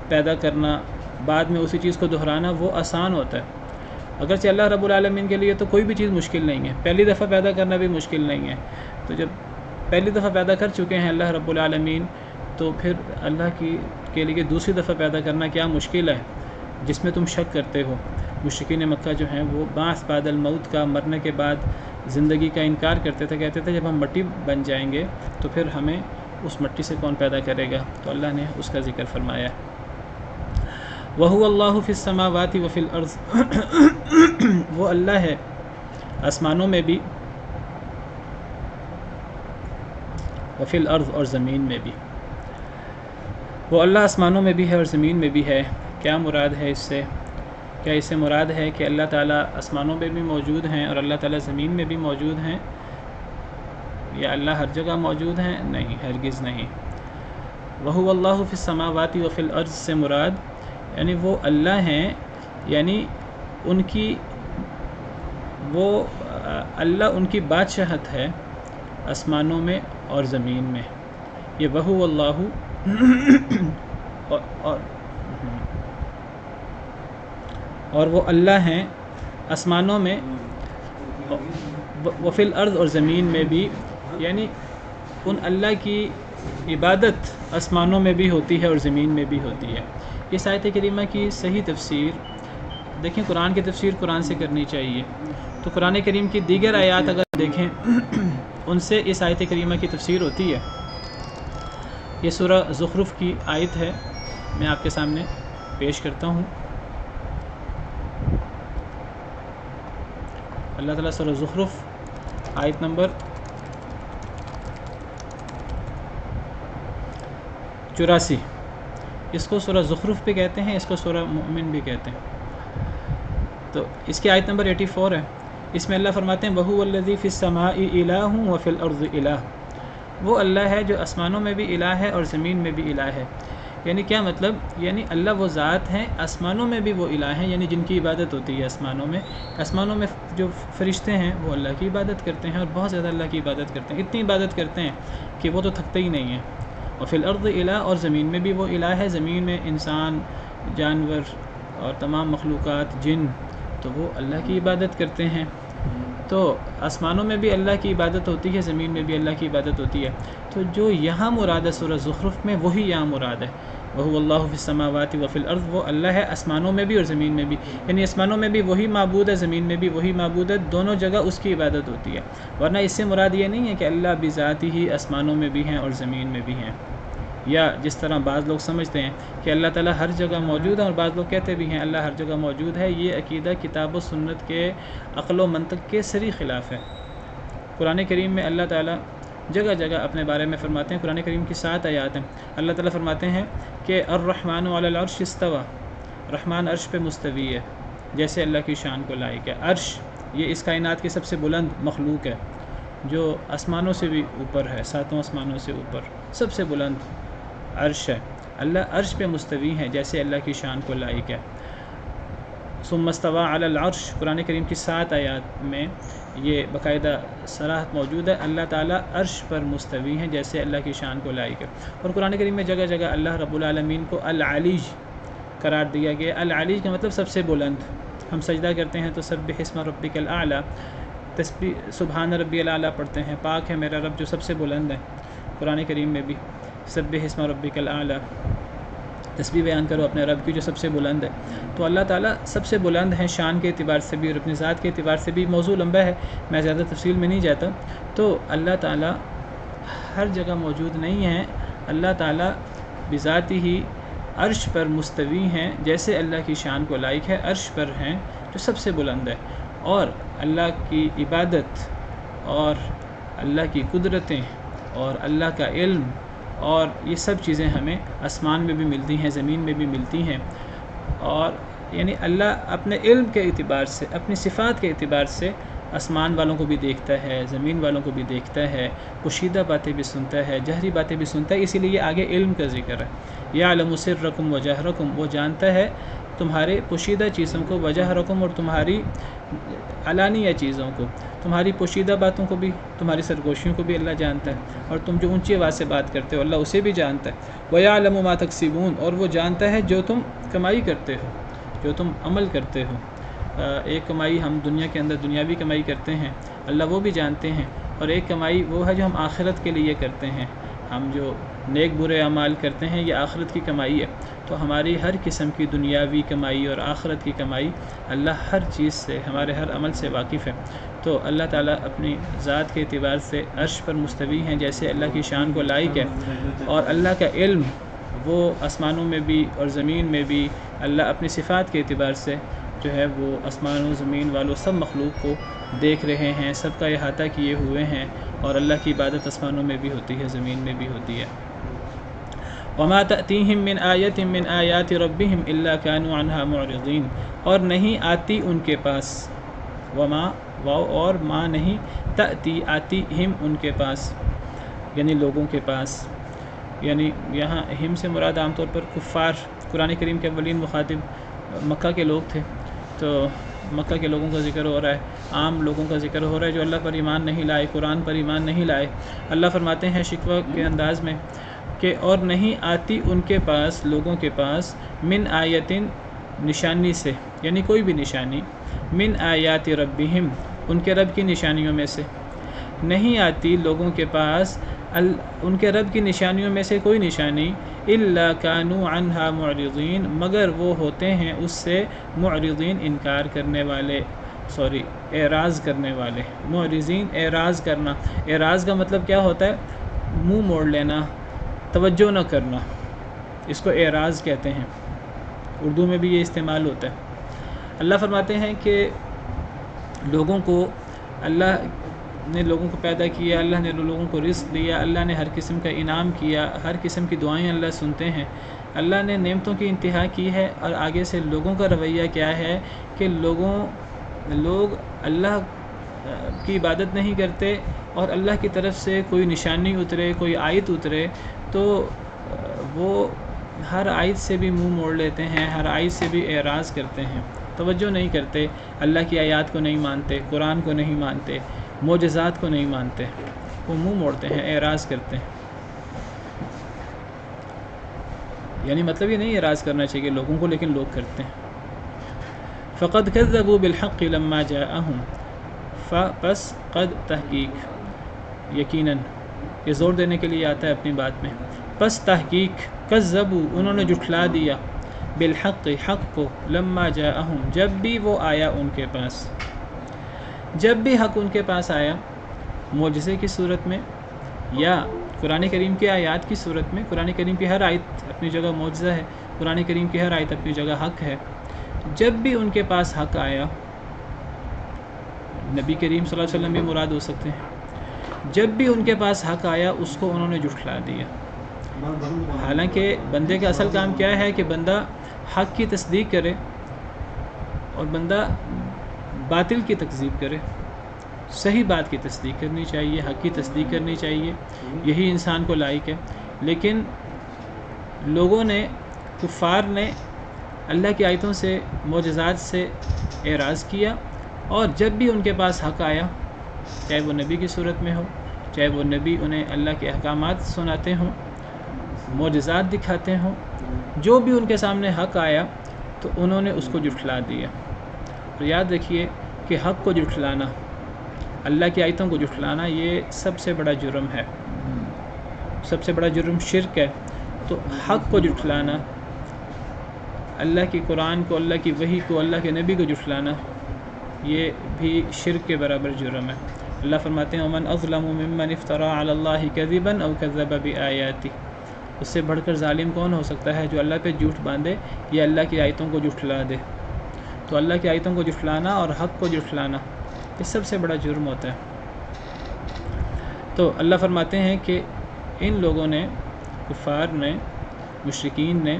پیدا کرنا، بعد میں اسی چیز کو دہرانا وہ آسان ہوتا ہے. اگرچہ اللہ رب العالمین کے لیے تو کوئی بھی چیز مشکل نہیں ہے، پہلی دفعہ پیدا کرنا بھی مشکل نہیں ہے. تو جب پہلی دفعہ پیدا کر چکے ہیں اللہ رب العالمین، تو پھر اللہ کے لیے دوسری دفعہ پیدا کرنا کیا مشکل ہے جس میں تم شک کرتے ہو. مشرکین مکہ جو ہیں وہ بعث بعد الموت کا، مرنے کے بعد زندگی کا انکار کرتے تھے. کہتے تھے جب ہم مٹی بن جائیں گے تو پھر ہمیں اس مٹی سے کون پیدا کرے گا. تو اللہ نے اس کا ذکر فرمایا. وَهُوَ اللَّهُ فِي السَّمَاوَاتِ وَفِي الْأَرْضِ، وہ اللہ ہے آسمانوں میں بھی، وفی الارض، اور زمین میں بھی. وہ اللہ آسمانوں میں بھی ہے اور زمین میں بھی ہے. کیا مراد ہے اس سے؟ کیا اس سے مراد ہے کہ اللہ تعالیٰ آسمانوں میں بھی موجود ہیں اور اللہ تعالیٰ زمین میں بھی موجود ہیں، یا اللہ ہر جگہ موجود ہیں؟ نہیں، ہرگز نہیں. وَهُوَ اللَّهُ فِي السَّمَاوَاتِ وَفِي الْأَرْضِ سے مراد یعنی وہ اللہ ہیں، یعنی ان کی وہ اللہ ان کی بادشاہت ہے آسمانوں میں اور زمین میں. یہ وَهُوَ اللَّهُ اور وہ اللہ ہیں آسمانوں میں، وفی الارض، اور زمین میں بھی. یعنی ان اللہ کی عبادت آسمانوں میں بھی ہوتی ہے اور زمین میں بھی ہوتی ہے. اس آیت کریمہ کی صحیح تفسیر دیکھیں، قرآن کی تفسیر قرآن سے کرنی چاہیے. تو قرآن کریم کی دیگر آیات اگر دیکھیں ان سے اس آیت کریمہ کی تفسیر ہوتی ہے. یہ سورہ زخرف کی آیت ہے، میں آپ کے سامنے پیش کرتا ہوں. اللہ تعالیٰ سورہ زخرف آیت نمبر 84، اس کو سورہ زخرف بھی کہتے ہیں، اس کو سورہ مؤمن بھی کہتے ہیں. تو اس کی آیت نمبر 84 ہے. اس میں اللہ فرماتے ہیں وَهُوَ الَّذِي فِي السَّمَاءِ إِلَٰهٌ وَفِي الْأَرْضِ إِلَٰهٌ، وہ اللہ ہے جو آسمانوں میں بھی الہ ہے اور زمین میں بھی الہ ہے. یعنی کیا مطلب؟ یعنی اللہ وہ ذات ہیں، آسمانوں میں بھی وہ الہ ہیں، یعنی جن کی عبادت ہوتی ہے آسمانوں میں. آسمانوں میں جو فرشتے ہیں وہ اللہ کی عبادت کرتے ہیں اور بہت زیادہ اللہ کی عبادت کرتے ہیں، اتنی عبادت کرتے ہیں کہ وہ تو تھکتے ہی نہیں ہیں. اور فی الارض الہ، اور زمین میں بھی وہ الہ ہے. زمین میں انسان، جانور اور تمام مخلوقات، جن، تو وہ اللہ کی عبادت کرتے ہیں. تو آسمانوں میں بھی اللہ کی عبادت ہوتی ہے، زمین میں بھی اللہ کی عبادت ہوتی ہے. تو جو یہاں مراد ہے سورہ زخرف میں، وہی یہاں مراد ہے. وَهُوَ اللَّهُ فِي السَّمَاوَاتِ وَفِي الْأَرْضِ، وہ اللہ ہے آسمانوں میں بھی اور زمین میں بھی. یعنی آسمانوں میں بھی وہی معبود ہے، زمین میں بھی وہی معبود ہے، دونوں جگہ اس کی عبادت ہوتی ہے. ورنہ اس سے مراد یہ نہیں ہے کہ اللہ بذات ہی آسمانوں میں بھی ہیں اور زمین میں بھی ہیں، یا جس طرح بعض لوگ سمجھتے ہیں کہ اللہ تعالیٰ ہر جگہ موجود ہے، اور بعض لوگ کہتے بھی ہیں اللہ ہر جگہ موجود ہے. یہ عقیدہ کتاب و سنت کے عقل و منطق کے صریح خلاف ہے. قرآن کریم میں اللہ تعالیٰ جگہ جگہ اپنے بارے میں فرماتے ہیں۔ قرآن کریم کی 7 آیات ہیں۔ اللہ تعالیٰ فرماتے ہیں کہ الرحمن علی العرش استوى، رحمان عرش پہ مستوی ہے جیسے اللہ کی شان کو لائق ہے۔ عرش یہ اس کائنات کی سب سے بلند مخلوق ہے، جو آسمانوں سے بھی اوپر ہے، 7 آسمانوں سے اوپر سب سے بلند عرش ہے۔ اللہ عرش پہ مستوی ہے جیسے اللہ کی شان کو لائق ہے۔ ثم استوى علی العرش، قرآن کریم کی 7 آیات میں یہ باقاعدہ صراحت موجود ہے، اللہ تعالیٰ عرش پر مستوی ہیں جیسے اللہ کی شان کو لائق ہے۔ اور قرآن کریم میں جگہ جگہ اللہ رب العالمین کو العلی قرار دیا گیا۔ العلی کا مطلب سب سے بلند۔ ہم سجدہ کرتے ہیں تو سبح اسم ربک الاعلی، تسبیح سبحان ربی الاعلی پڑھتے ہیں، پاک ہے میرا رب جو سب سے بلند ہے۔ قرآن کریم میں بھی سبح اسم ربک الاعلی، تسبیح بیان کرو اپنے رب کی جو سب سے بلند ہے۔ تو اللہ تعالیٰ سب سے بلند ہیں شان کے اعتبار سے بھی اور اپنی ذات کے اعتبار سے بھی۔ موضوع لمبا ہے، میں زیادہ تفصیل میں نہیں جاتا۔ تو اللہ تعالیٰ ہر جگہ موجود نہیں ہیں، اللہ تعالیٰ بذاتی ہی عرش پر مستوی ہیں جیسے اللہ کی شان کو لائق ہے، عرش پر ہیں جو سب سے بلند ہے۔ اور اللہ کی عبادت اور اللہ کی قدرتیں اور اللہ کا علم اور یہ سب چیزیں ہمیں آسمان میں بھی ملتی ہیں، زمین میں بھی ملتی ہیں۔ اور یعنی اللہ اپنے علم کے اعتبار سے، اپنی صفات کے اعتبار سے آسمان والوں کو بھی دیکھتا ہے، زمین والوں کو بھی دیکھتا ہے، پوشیدہ باتیں بھی سنتا ہے، جہری باتیں بھی سنتا ہے۔ اسی لیے آگے علم کا ذکر ہے۔ یعلم سرکم وجہرکم، وہ جانتا ہے تمہارے پوشیدہ چیزوں کو، وجہرکم اور تمہاری علانیہ چیزوں کو، تمہاری پوشیدہ باتوں کو بھی، تمہاری سرگوشیوں کو بھی اللہ جانتا ہے، اور تم جو اونچی آواز سے بات کرتے ہو اللہ اسے بھی جانتا ہے۔ وَيَعْلَمُ مَا تَكْسِبُونَ، اور وہ جانتا ہے جو تم کمائی کرتے ہو، جو تم عمل کرتے ہو۔ ایک کمائی ہم دنیا کے اندر دنیاوی کمائی کرتے ہیں، اللہ وہ بھی جانتے ہیں، اور ایک کمائی وہ ہے جو ہم آخرت کے لیے کرتے ہیں۔ ہم جو نیک برے اعمال کرتے ہیں یہ آخرت کی کمائی ہے۔ تو ہماری ہر قسم کی دنیاوی کمائی اور آخرت کی کمائی اللہ ہر چیز سے، ہمارے ہر عمل سے واقف ہے۔ تو اللہ تعالیٰ اپنی ذات کے اعتبار سے عرش پر مستوی ہیں جیسے اللہ کی شان کو لائق ہے، اور اللہ کا علم وہ آسمانوں میں بھی اور زمین میں بھی، اللہ اپنی صفات کے اعتبار سے جو ہے وہ آسمان و زمین والوں سب مخلوق کو دیکھ رہے ہیں، سب کا احاطہ کیے ہوئے ہیں، اور اللہ کی عبادت آسمانوں میں بھی ہوتی ہے، زمین میں بھی ہوتی ہے۔ وَمَا تَأْتِيهِم مِّنْ آيَةٍ مِّنْ آيَاتِ رَبِّهِمْ إِلَّا كَانُوا عَنْهَا مُعْرِضِينَ، اور نہیں آتی ان کے پاس، وما واو اور ما نہیں، تأتی آتی ہم ان کے پاس، یعنی لوگوں کے پاس، یعنی یہاں ہم سے مراد عام طور پر کفار، قرآن کریم کے اولین مخاطب مکہ کے لوگ تھے، تو مکہ کے لوگوں کا ذکر ہو رہا ہے، عام لوگوں کا ذکر ہو رہا ہے جو اللہ پر ایمان نہیں لائے، قرآن پر ایمان نہیں لائے۔ اللہ فرماتے ہیں شکوہ کے انداز میں کہ اور نہیں آتی ان کے پاس، لوگوں کے پاس، من آیتن نشانی سے، یعنی کوئی بھی نشانی، من آیات ربہم ان کے رب کی نشانیوں میں سے، نہیں آتی لوگوں کے پاس ان کے رب کی نشانیوں میں سے کوئی نشانی، الا کانوا عنہا معرضین، مگر وہ ہوتے ہیں اس سے معرضین، انکار کرنے والے، اعراض کرنے والے۔ معرضین اعراض کرنا، اعراض کا مطلب کیا ہوتا ہے؟ منہ موڑ لینا، توجہ نہ کرنا، اس کو اعراض کہتے ہیں، اردو میں بھی یہ استعمال ہوتا ہے۔ اللہ فرماتے ہیں کہ لوگوں کو، اللہ نے لوگوں کو پیدا کیا، اللہ نے لوگوں کو رزق دیا، اللہ نے ہر قسم کا انعام کیا، ہر قسم کی دعائیں اللہ سنتے ہیں، اللہ نے نعمتوں کی انتہا کی ہے، اور آگے سے لوگوں کا رویہ کیا ہے کہ لوگ اللہ کی عبادت نہیں کرتے، اور اللہ کی طرف سے کوئی نشانی اترے، کوئی آیت اترے تو وہ ہر آیت سے بھی منہ موڑ لیتے ہیں، ہر آیت سے بھی اعراض کرتے ہیں، توجہ نہیں کرتے، اللہ کی آیات کو نہیں مانتے، قرآن کو نہیں مانتے، معجزات کو نہیں مانتے، وہ منہ موڑتے ہیں، اعراض کرتے ہیں۔ یعنی مطلب یہ نہیں اعراض کرنا چاہیے لوگوں کو، لیکن لوگ کرتے ہیں۔ فقد كذبوا بالحق لما جاءهم، پس قد تحقیق، یقیناً، یہ زور دینے کے لیے آتا ہے اپنی بات میں، پس تحقیق، کذبوا انہوں نے جھٹلا دیا، بالحق حق کو، لما جاءهم جب بھی وہ آیا ان کے پاس، جب بھی حق ان کے پاس آیا، معجزے کی صورت میں یا قرآن کریم کی آیات کی صورت میں۔ قرآن کریم کی ہر آیت اپنی جگہ معجزہ ہے، قرآن کریم کی ہر آیت اپنی جگہ حق ہے۔ جب بھی ان کے پاس حق آیا، نبی کریم صلی اللہ علیہ وسلم بھی مراد ہو سکتے ہیں، جب بھی ان کے پاس حق آیا اس کو انہوں نے جھٹلا دیا۔ حالانکہ بندے کا اصل کام کیا ہے کہ بندہ حق کی تصدیق کرے اور بندہ باطل کی تکذیب کرے۔ صحیح بات کی تصدیق کرنی چاہیے، حق کی تصدیق کرنی چاہیے، یہی انسان کو لائق ہے۔ لیکن لوگوں نے، کفار نے اللہ کی آیتوں سے، معجزات سے اعراض کیا، اور جب بھی ان کے پاس حق آیا، چاہے وہ نبی کی صورت میں ہو، چاہے وہ نبی انہیں اللہ کے احکامات سناتے ہوں، معجزات دکھاتے ہوں، جو بھی ان کے سامنے حق آیا تو انہوں نے اس کو جھٹلا دیا۔ تو یاد رکھیے کہ حق کو جھٹلانا، اللہ کی آیتوں کو جھٹلانا، یہ سب سے بڑا جرم ہے، سب سے بڑا جرم شرک ہے۔ تو حق کو جھٹلانا، اللہ کی قرآن کو، اللہ کی وحی کو، اللہ کے نبی کو جھٹلانا، یہ بھی شرک کے برابر جرم ہے۔ اللہ فرماتے ہیں وَمَنْ أَظْلَمُ مِمَّنِ افْتَرَىٰ عَلَى اللَّهِ كَذِبًا أَوْ كَذَّبَ بِآيَاتِهِ، اس سے بڑھ کر ظالم کون ہو سکتا ہے جو اللہ پہ جھوٹ باندھے یا اللہ کی آیتوں کو جھٹلا دے۔ تو اللہ کی آیتوں کو جھٹلانا اور حق کو جھٹلانا یہ سب سے بڑا جرم ہوتا ہے۔ تو اللہ فرماتے ہیں کہ ان لوگوں نے، کفار نے، مشرکین نے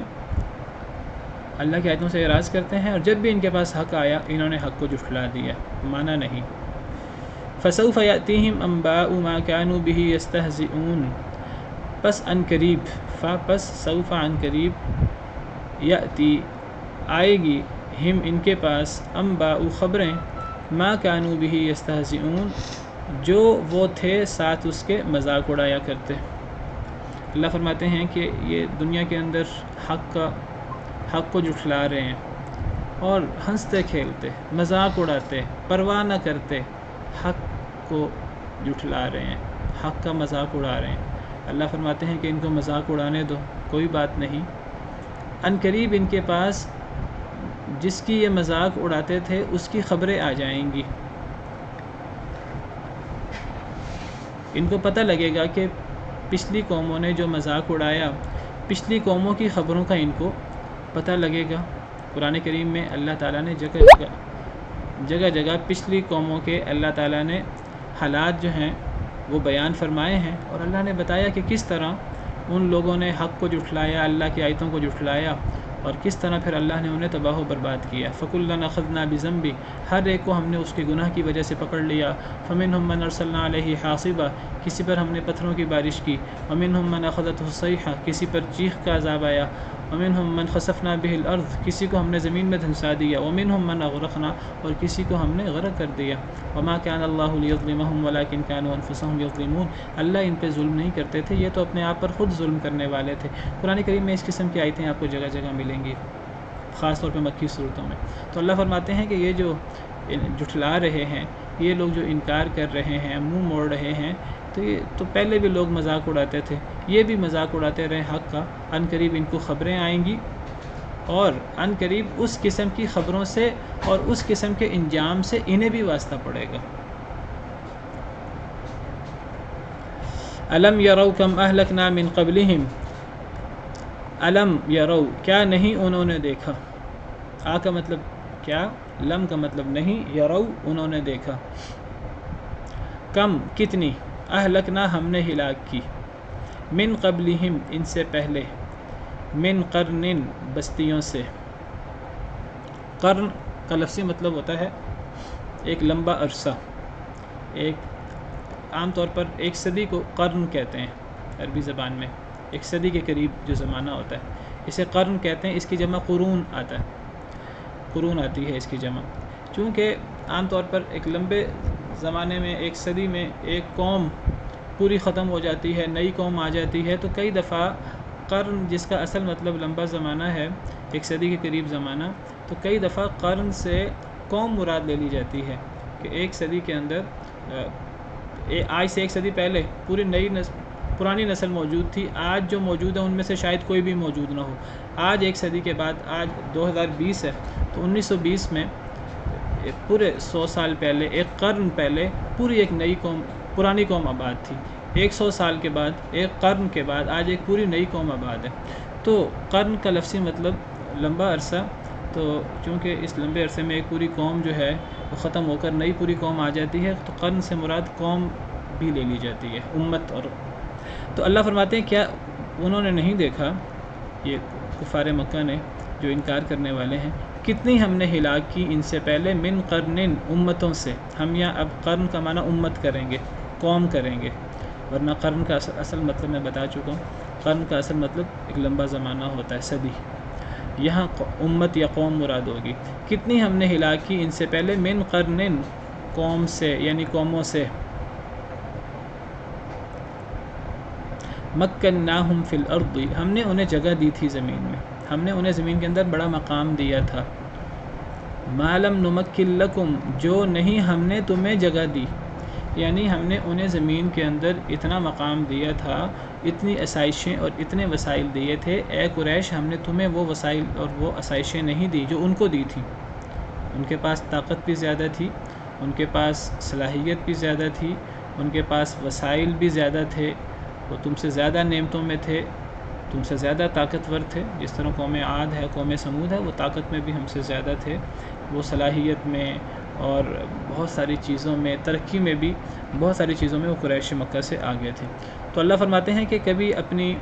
اللہ کی آیتوں سے اعراض کرتے ہیں، اور جب بھی ان کے پاس حق آیا انہوں نے حق کو جھٹلا دیا، مانا نہیں۔ فَسَوْفَ يَأْتِيهِمْ أَنبَاءُ مَا كَانُوا بِهِ يَسْتَهْزِئُونَ، پس ان قریب، پس سوف ان قریب، یأتی آئے گی، ہم ان کے پاس، انباء خبریں، ما كانوا به يستهزئون جو وہ تھے ساتھ اس کے مذاق اڑایا کرتے۔ اللہ فرماتے ہیں کہ یہ دنیا کے اندر حق کو جھٹلا رہے ہیں اور ہنستے کھیلتے، مذاق اڑاتے، پرواہ نہ کرتے، حق کو جھٹلا رہے ہیں، حق کا مذاق اڑا رہے ہیں۔ اللہ فرماتے ہیں کہ ان کو مذاق اڑانے دو، کوئی بات نہیں، ان قریب ان کے پاس جس کی یہ مذاق اڑاتے تھے اس کی خبریں آ جائیں گی۔ ان کو پتہ لگے گا کہ پچھلی قوموں نے جو مذاق اڑایا، پچھلی قوموں کی خبروں کا ان کو پتہ لگے گا۔ قرآن کریم میں اللہ تعالیٰ نے جگہ جگہ پچھلی قوموں کے اللہ تعالیٰ نے حالات جو ہیں وہ بیان فرمائے ہیں، اور اللہ نے بتایا کہ کس طرح ان لوگوں نے حق کو جھٹلایا، اللہ کی آیتوں کو جھٹلایا، اور کس طرح پھر اللہ نے انہیں تباہ و برباد کیا۔ فَكُلًّا أَخَذْنَا بِذَنبِهِ، ہر ایک کو ہم نے اس کے گناہ کی وجہ سے پکڑ لیا۔ فَمِنْهُم مَّنْ أَرْسَلْنَا عَلَيْهِ حَاصِبًا، کسی پر ہم نے پتھروں کی بارش کی۔ وَمِنْهُم مَّنْ أَخَذَتْهُ الصَّيْحَةُ، کسی پر چیخ کا عذاب آیا۔ وَمِنْهُم مَّنْ خَسَفْنَا بِهِ الْأَرْضَ، کسی کو ہم نے زمین میں دھنسا دیا۔ وَمِنْهُم مَّنْ أَغْرَقْنَا، اور کسی کو ہم نے غرق کر دیا۔ وَمَا كَانَ اللَّهُ لِيَظْلِمَهُمْ وَلَٰكِن كَانُوا أَنفُسَهُمْ يَظْلِمُونَ، اللہ ان پہ ظلم نہیں کرتے تھے، یہ تو اپنے آپ پر خود ظلم کرنے والے تھے۔ قرآن کریم میں اس قسم کی آیتیں آپ کو جگہ جگہ ملیں گی، خاص طور پہ مکی صورتوں میں۔ تو اللہ فرماتے ہیں کہ یہ جو جھٹلا رہے ہیں، یہ لوگ جو انکار کر رہے ہیں، منہ موڑ رہے ہیں، تو پہلے بھی لوگ مذاق اڑاتے تھے، یہ بھی مذاق اڑاتے رہے حق کا۔ ان قریب ان کو خبریں آئیں گی، اور ان قریب اس قسم کی خبروں سے اور اس قسم کے انجام سے انہیں بھی واسطہ پڑے گا۔ الم یروا کم اہلکنا من قبلہم، الم یروا، کیا نہیں انہوں نے دیکھا، آ کا مطلب کیا، لم کا مطلب نہیں، یروا انہوں نے دیکھا، کم کتنی، اہلکنا ہم نے ہلاک کی، من قبلہم ان سے پہلے، من قرن بستیوں سے۔ قرن کا لفظی مطلب ہوتا ہے ایک لمبا عرصہ، ایک عام طور پر ایک صدی کو قرن کہتے ہیں عربی زبان میں، ایک صدی کے قریب جو زمانہ ہوتا ہے اسے قرن کہتے ہیں۔ اس کی جمع قرون آتا ہے، قرون آتی ہے اس کی جمع، چونکہ عام طور پر ایک لمبے زمانے میں، ایک صدی میں ایک قوم پوری ختم ہو جاتی ہے، نئی قوم آ جاتی ہے، تو کئی دفعہ قرن جس کا اصل مطلب لمبا زمانہ ہے، ایک صدی کے قریب زمانہ، تو کئی دفعہ قرن سے قوم مراد لے لی جاتی ہے کہ ایک صدی کے اندر، آج سے ایک صدی پہلے پوری پرانی نسل موجود تھی، آج جو موجود ہے ان میں سے شاید کوئی بھی موجود نہ ہو۔ آج ایک صدی کے بعد، آج 2020 ہے، تو 1920 میں پورے 100 سال پہلے، ایک قرن پہلے پوری ایک نئی قوم، پرانی قوم آباد تھی۔ 100 سال کے بعد، ایک قرن کے بعد آج ایک پوری نئی قوم آباد ہے۔ تو قرن کا لفظی مطلب لمبا عرصہ، تو چونکہ اس لمبے عرصے میں ایک پوری قوم جو ہے وہ ختم ہو کر نئی پوری قوم آ جاتی ہے، تو قرن سے مراد قوم بھی لے لی جاتی ہے، امت۔ اور تو اللہ فرماتے ہیں کیا انہوں نے نہیں دیکھا، یہ کفار مکہ نے جو انکار کرنے والے ہیں، کتنی ہم نے ہلاک کی ان سے پہلے، من قرن، امتوں سے۔ ہم یہاں اب قرن کا معنی امت کریں گے، قوم کریں گے، ورنہ قرن کا اصل مطلب میں بتا چکا ہوں، قرن کا اصل مطلب ایک لمبا زمانہ ہوتا ہے، صدی۔ یہاں امت یا قوم مراد ہوگی۔ کتنی ہم نے ہلاک کی ان سے پہلے، من قرن، قوم سے یعنی قوموں سے، مکناہم فی الارض، ہم نے انہیں جگہ دی تھی زمین میں، ہم نے انہیں زمین کے اندر بڑا مقام دیا تھا۔ ما لم نمکن لکم، جو نہیں ہم نے تمہیں جگہ دی، یعنی ہم نے انہیں زمین کے اندر اتنا مقام دیا تھا، اتنی آسائشیں اور اتنے وسائل دیے تھے، اے قریش ہم نے تمہیں وہ وسائل اور وہ آسائشیں نہیں دی جو ان کو دی تھی۔ ان کے پاس طاقت بھی زیادہ تھی، ان کے پاس صلاحیت بھی زیادہ تھی، ان کے پاس وسائل بھی زیادہ تھے، وہ تم سے زیادہ نعمتوں میں تھے، تم سے زیادہ طاقتور تھے، جس طرح قوم عاد ہے، قوم سمود ہے، وہ طاقت میں بھی ہم سے زیادہ تھے، وہ صلاحیت میں اور بہت ساری چیزوں میں، ترقی میں بھی بہت ساری چیزوں میں وہ قریش مکہ سے آگے تھے۔ تو اللہ فرماتے ہیں کہ کبھی اپنی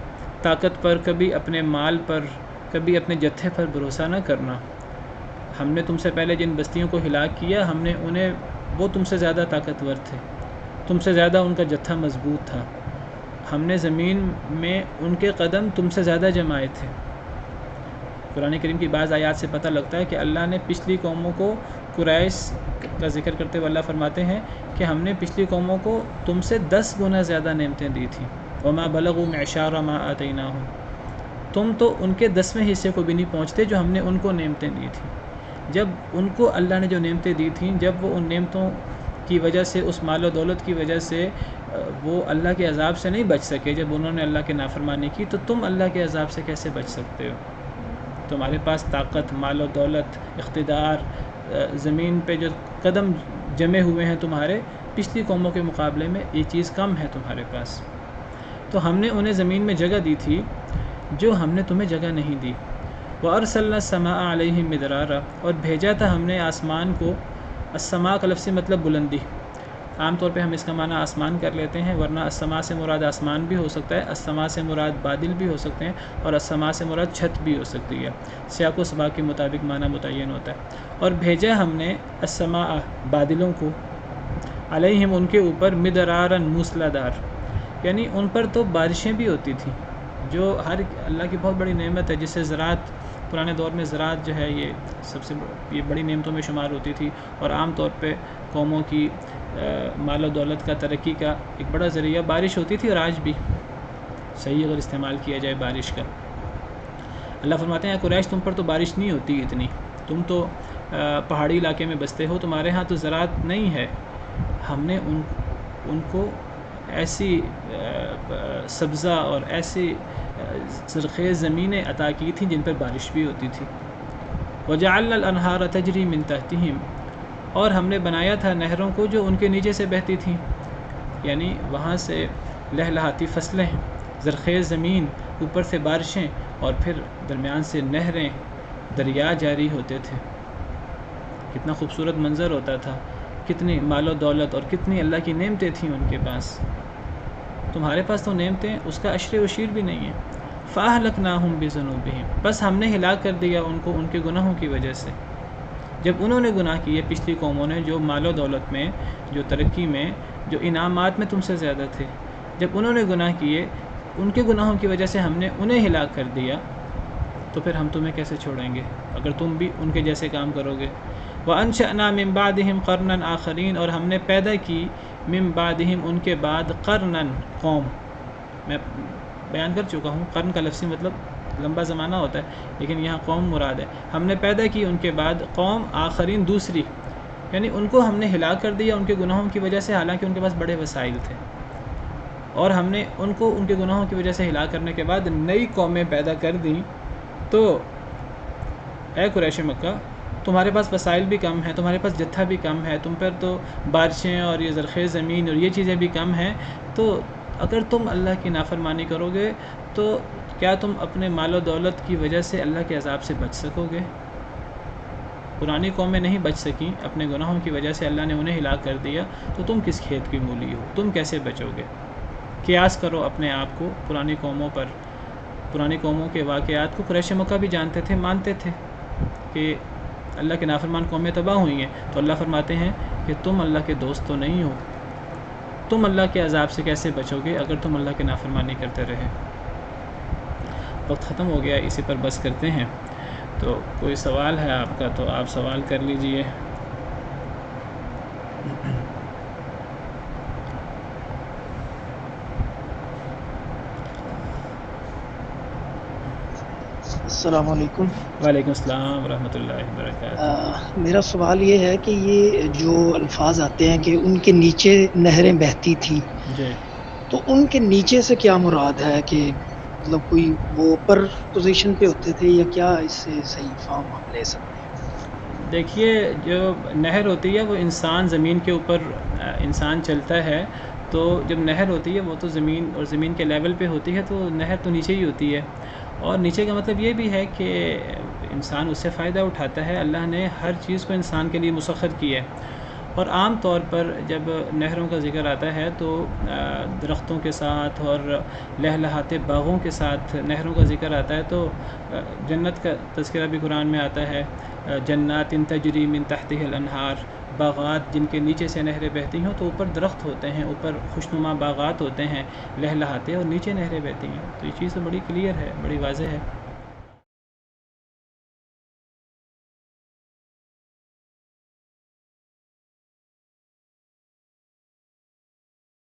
طاقت پر، کبھی اپنے مال پر، کبھی اپنے جتھے پر بھروسہ نہ کرنا۔ ہم نے تم سے پہلے جن بستیوں کو ہلاک کیا، ہم نے انہیں، وہ تم سے زیادہ طاقتور تھے، تم سے زیادہ ان کا جتھا مضبوط تھا، ہم نے زمین میں ان کے قدم تم سے زیادہ جمائے تھے۔ قرآن کریم کی بعض آیات سے پتہ لگتا ہے کہ اللہ نے پچھلی قوموں کو، قریش کا ذکر کرتے ہوئے اللہ فرماتے ہیں کہ ہم نے پچھلی قوموں کو تم سے 10 گنا زیادہ نعمتیں دی تھیں، وما بلغوا معشار ما آتیناہم، تم تو ان کے 10ویں حصے کو بھی نہیں پہنچتے جو ہم نے ان کو نعمتیں دی تھیں۔ جب ان کو اللہ نے جو نعمتیں دی تھیں، جب وہ ان نعمتوں کی وجہ سے، اس مال و دولت کی وجہ سے وہ اللہ کے عذاب سے نہیں بچ سکے، جب انہوں نے اللہ کی نافرمانی کی، تو تم اللہ کے عذاب سے کیسے بچ سکتے ہو؟ تمہارے پاس طاقت، مال و دولت، اقتدار، زمین پہ جو قدم جمے ہوئے ہیں تمہارے، پچھلی قوموں کے مقابلے میں یہ چیز کم ہے تمہارے پاس۔ تو ہم نے انہیں زمین میں جگہ دی تھی جو ہم نے تمہیں جگہ نہیں دی۔ وَأَرْسَلْنَا السَّمَاءَ عَلَيْهِمْ مِدْرَارًا، اور بھیجا تھا ہم نے آسمان کو، السماء کا لفظی مطلب بلندی، عام طور پہ ہم اس کا معنی آسمان کر لیتے ہیں، ورنہ السماء سے مراد آسمان بھی ہو سکتا ہے، السماء سے مراد بادل بھی ہو سکتے ہیں، اور السماء سے مراد چھت بھی ہو سکتی ہے، سیاق و سباق کے مطابق معنی متعین ہوتا ہے۔ اور بھیجا ہم نے السماء، بادلوں کو، علیہم ان کے اوپر، مدرارا موسلا دار، یعنی ان پر تو بارشیں بھی ہوتی تھیں، جو ہر اللہ کی بہت بڑی نعمت ہے، جس سے زراعت، پرانے دور میں زراعت جو ہے یہ سب سے یہ بڑی نعمتوں میں شمار ہوتی تھی، اور عام طور پہ قوموں کی مال و دولت کا، ترقی کا ایک بڑا ذریعہ بارش ہوتی تھی، اور آج بھی صحیح اگر استعمال کیا جائے بارش کا۔ اللہ فرماتے ہیں قریش تم پر تو بارش نہیں ہوتی اتنی، تم تو پہاڑی علاقے میں بستے ہو، تمہارے ہاں تو زراعت نہیں ہے، ہم نے ان کو ایسی سبزہ اور ایسی زرخیز زمینیں عطا کی تھیں جن پر بارش بھی ہوتی تھی۔ وَجَعَلْنَا الْأَنْهَارَ تَجْرِي مِن تَحْتِهِمْ، اور ہم نے بنایا تھا نہروں کو جو ان کے نیچے سے بہتی تھیں، یعنی وہاں سے لہلہاتی فصلیں، زرخیز زمین، اوپر سے بارشیں، اور پھر درمیان سے نہریں، دریا جاری ہوتے تھے۔ کتنا خوبصورت منظر ہوتا تھا، کتنی مال و دولت اور کتنی اللہ کی نعمتیں تھیں ان کے پاس۔ تمہارے پاس تو نعمتیں اس کا عشر و شیر بھی نہیں ہے۔ فَأَهْلَكْنَاهُمْ بِذُنُوبِهِمْ، بس ہم نے ہلاک کر دیا ان کو ان کے گناہوں کی وجہ سے۔ جب انہوں نے گناہ کیے، پچھلی قوموں نے، جو مال و دولت میں، جو ترقی میں، جو انعامات میں تم سے زیادہ تھے، جب انہوں نے گناہ کیے، ان کے گناہوں کی وجہ سے ہم نے انہیں ہلاک کر دیا، تو پھر ہم تمہیں کیسے چھوڑیں گے اگر تم بھی ان کے جیسے کام کرو گے۔ وَأَنشَأْنَا مِن بَعْدِهِمْ قَرْنًا آخَرِينَ، اور ہم نے پیدا کی من بعدہم ان کے بعد، قرنن قوم، میں بیان کر چکا ہوں قرن کا لفظی مطلب لمبا زمانہ ہوتا ہے، لیکن یہاں قوم مراد ہے۔ ہم نے پیدا کی ان کے بعد قوم آخرین، دوسری، یعنی ان کو ہم نے ہلاک کر دیا ان کے گناہوں کی وجہ سے، حالانکہ ان کے پاس بڑے وسائل تھے، اور ہم نے ان کو ان کے گناہوں کی وجہ سے ہلاک کرنے کے بعد نئی قومیں پیدا کر دیں۔ تو اے قریش مکہ، تمہارے پاس وسائل بھی کم ہیں، تمہارے پاس جتھا بھی کم ہے، تم پر تو بارشیں اور یہ زرخیز زمین اور یہ چیزیں بھی کم ہیں، تو اگر تم اللہ کی نافرمانی کرو گے تو کیا تم اپنے مال و دولت کی وجہ سے اللہ کے عذاب سے بچ سکو گے؟ پرانی قومیں نہیں بچ سکیں اپنے گناہوں کی وجہ سے، اللہ نے انہیں ہلاک کر دیا، تو تم کس کھیت کی مولی ہو؟ تم کیسے بچو گے؟ قیاس کرو اپنے آپ کو پرانی قوموں پر۔ پرانی قوموں کے واقعات کو قریش مکہ بھی جانتے تھے، مانتے تھے کہ اللہ کے نافرمان قومیں تباہ ہوئی ہیں، تو اللہ فرماتے ہیں کہ تم اللہ کے دوست تو نہیں ہو، تم اللہ کے عذاب سے کیسے بچو گے اگر تم اللہ کے نافرمانی کرتے رہے۔ وقت ختم ہو گیا، اسی پر بس کرتے ہیں۔ تو کوئی سوال ہے آپ کا تو آپ سوال کر لیجئے۔ السلام علیکم۔ وعلیکم السلام ورحمۃ اللہ وبرکاتہ۔ میرا سوال یہ ہے کہ یہ جو الفاظ آتے ہیں کہ ان کے نیچے نہریں بہتی تھیں، جی، تو ان کے نیچے سے کیا مراد ہے؟ کہ مطلب کوئی وہ اوپر پوزیشن پہ ہوتے تھے یا کیا؟ اس سے صحیح فہم ہم لے سکتے ہیں؟ دیکھیے جو نہر ہوتی ہے وہ انسان زمین کے اوپر انسان چلتا ہے، تو جب نہر ہوتی ہے وہ تو زمین اور زمین کے لیول پہ ہوتی ہے، تو نہر تو نیچے ہی ہوتی ہے۔ اور نیچے کا مطلب یہ بھی ہے کہ انسان اس سے فائدہ اٹھاتا ہے، اللہ نے ہر چیز کو انسان کے لیے مسخر کی ہے۔ اور عام طور پر جب نہروں کا ذکر آتا ہے تو درختوں کے ساتھ اور لہلہاتے باغوں کے ساتھ نہروں کا ذکر آتا ہے، تو جنت کا تذکرہ بھی قرآن میں آتا ہے، جنات تجری من تحتها الانہار، باغات جن کے نیچے سے نہریں بہتی ہوں، تو اوپر درخت ہوتے ہیں، اوپر خوشنما باغات ہوتے ہیں لہلہاتے، اور نیچے نہریں بہتی ہیں۔ تو یہ چیز تو بڑی کلیئر ہے، بڑی واضح ہے۔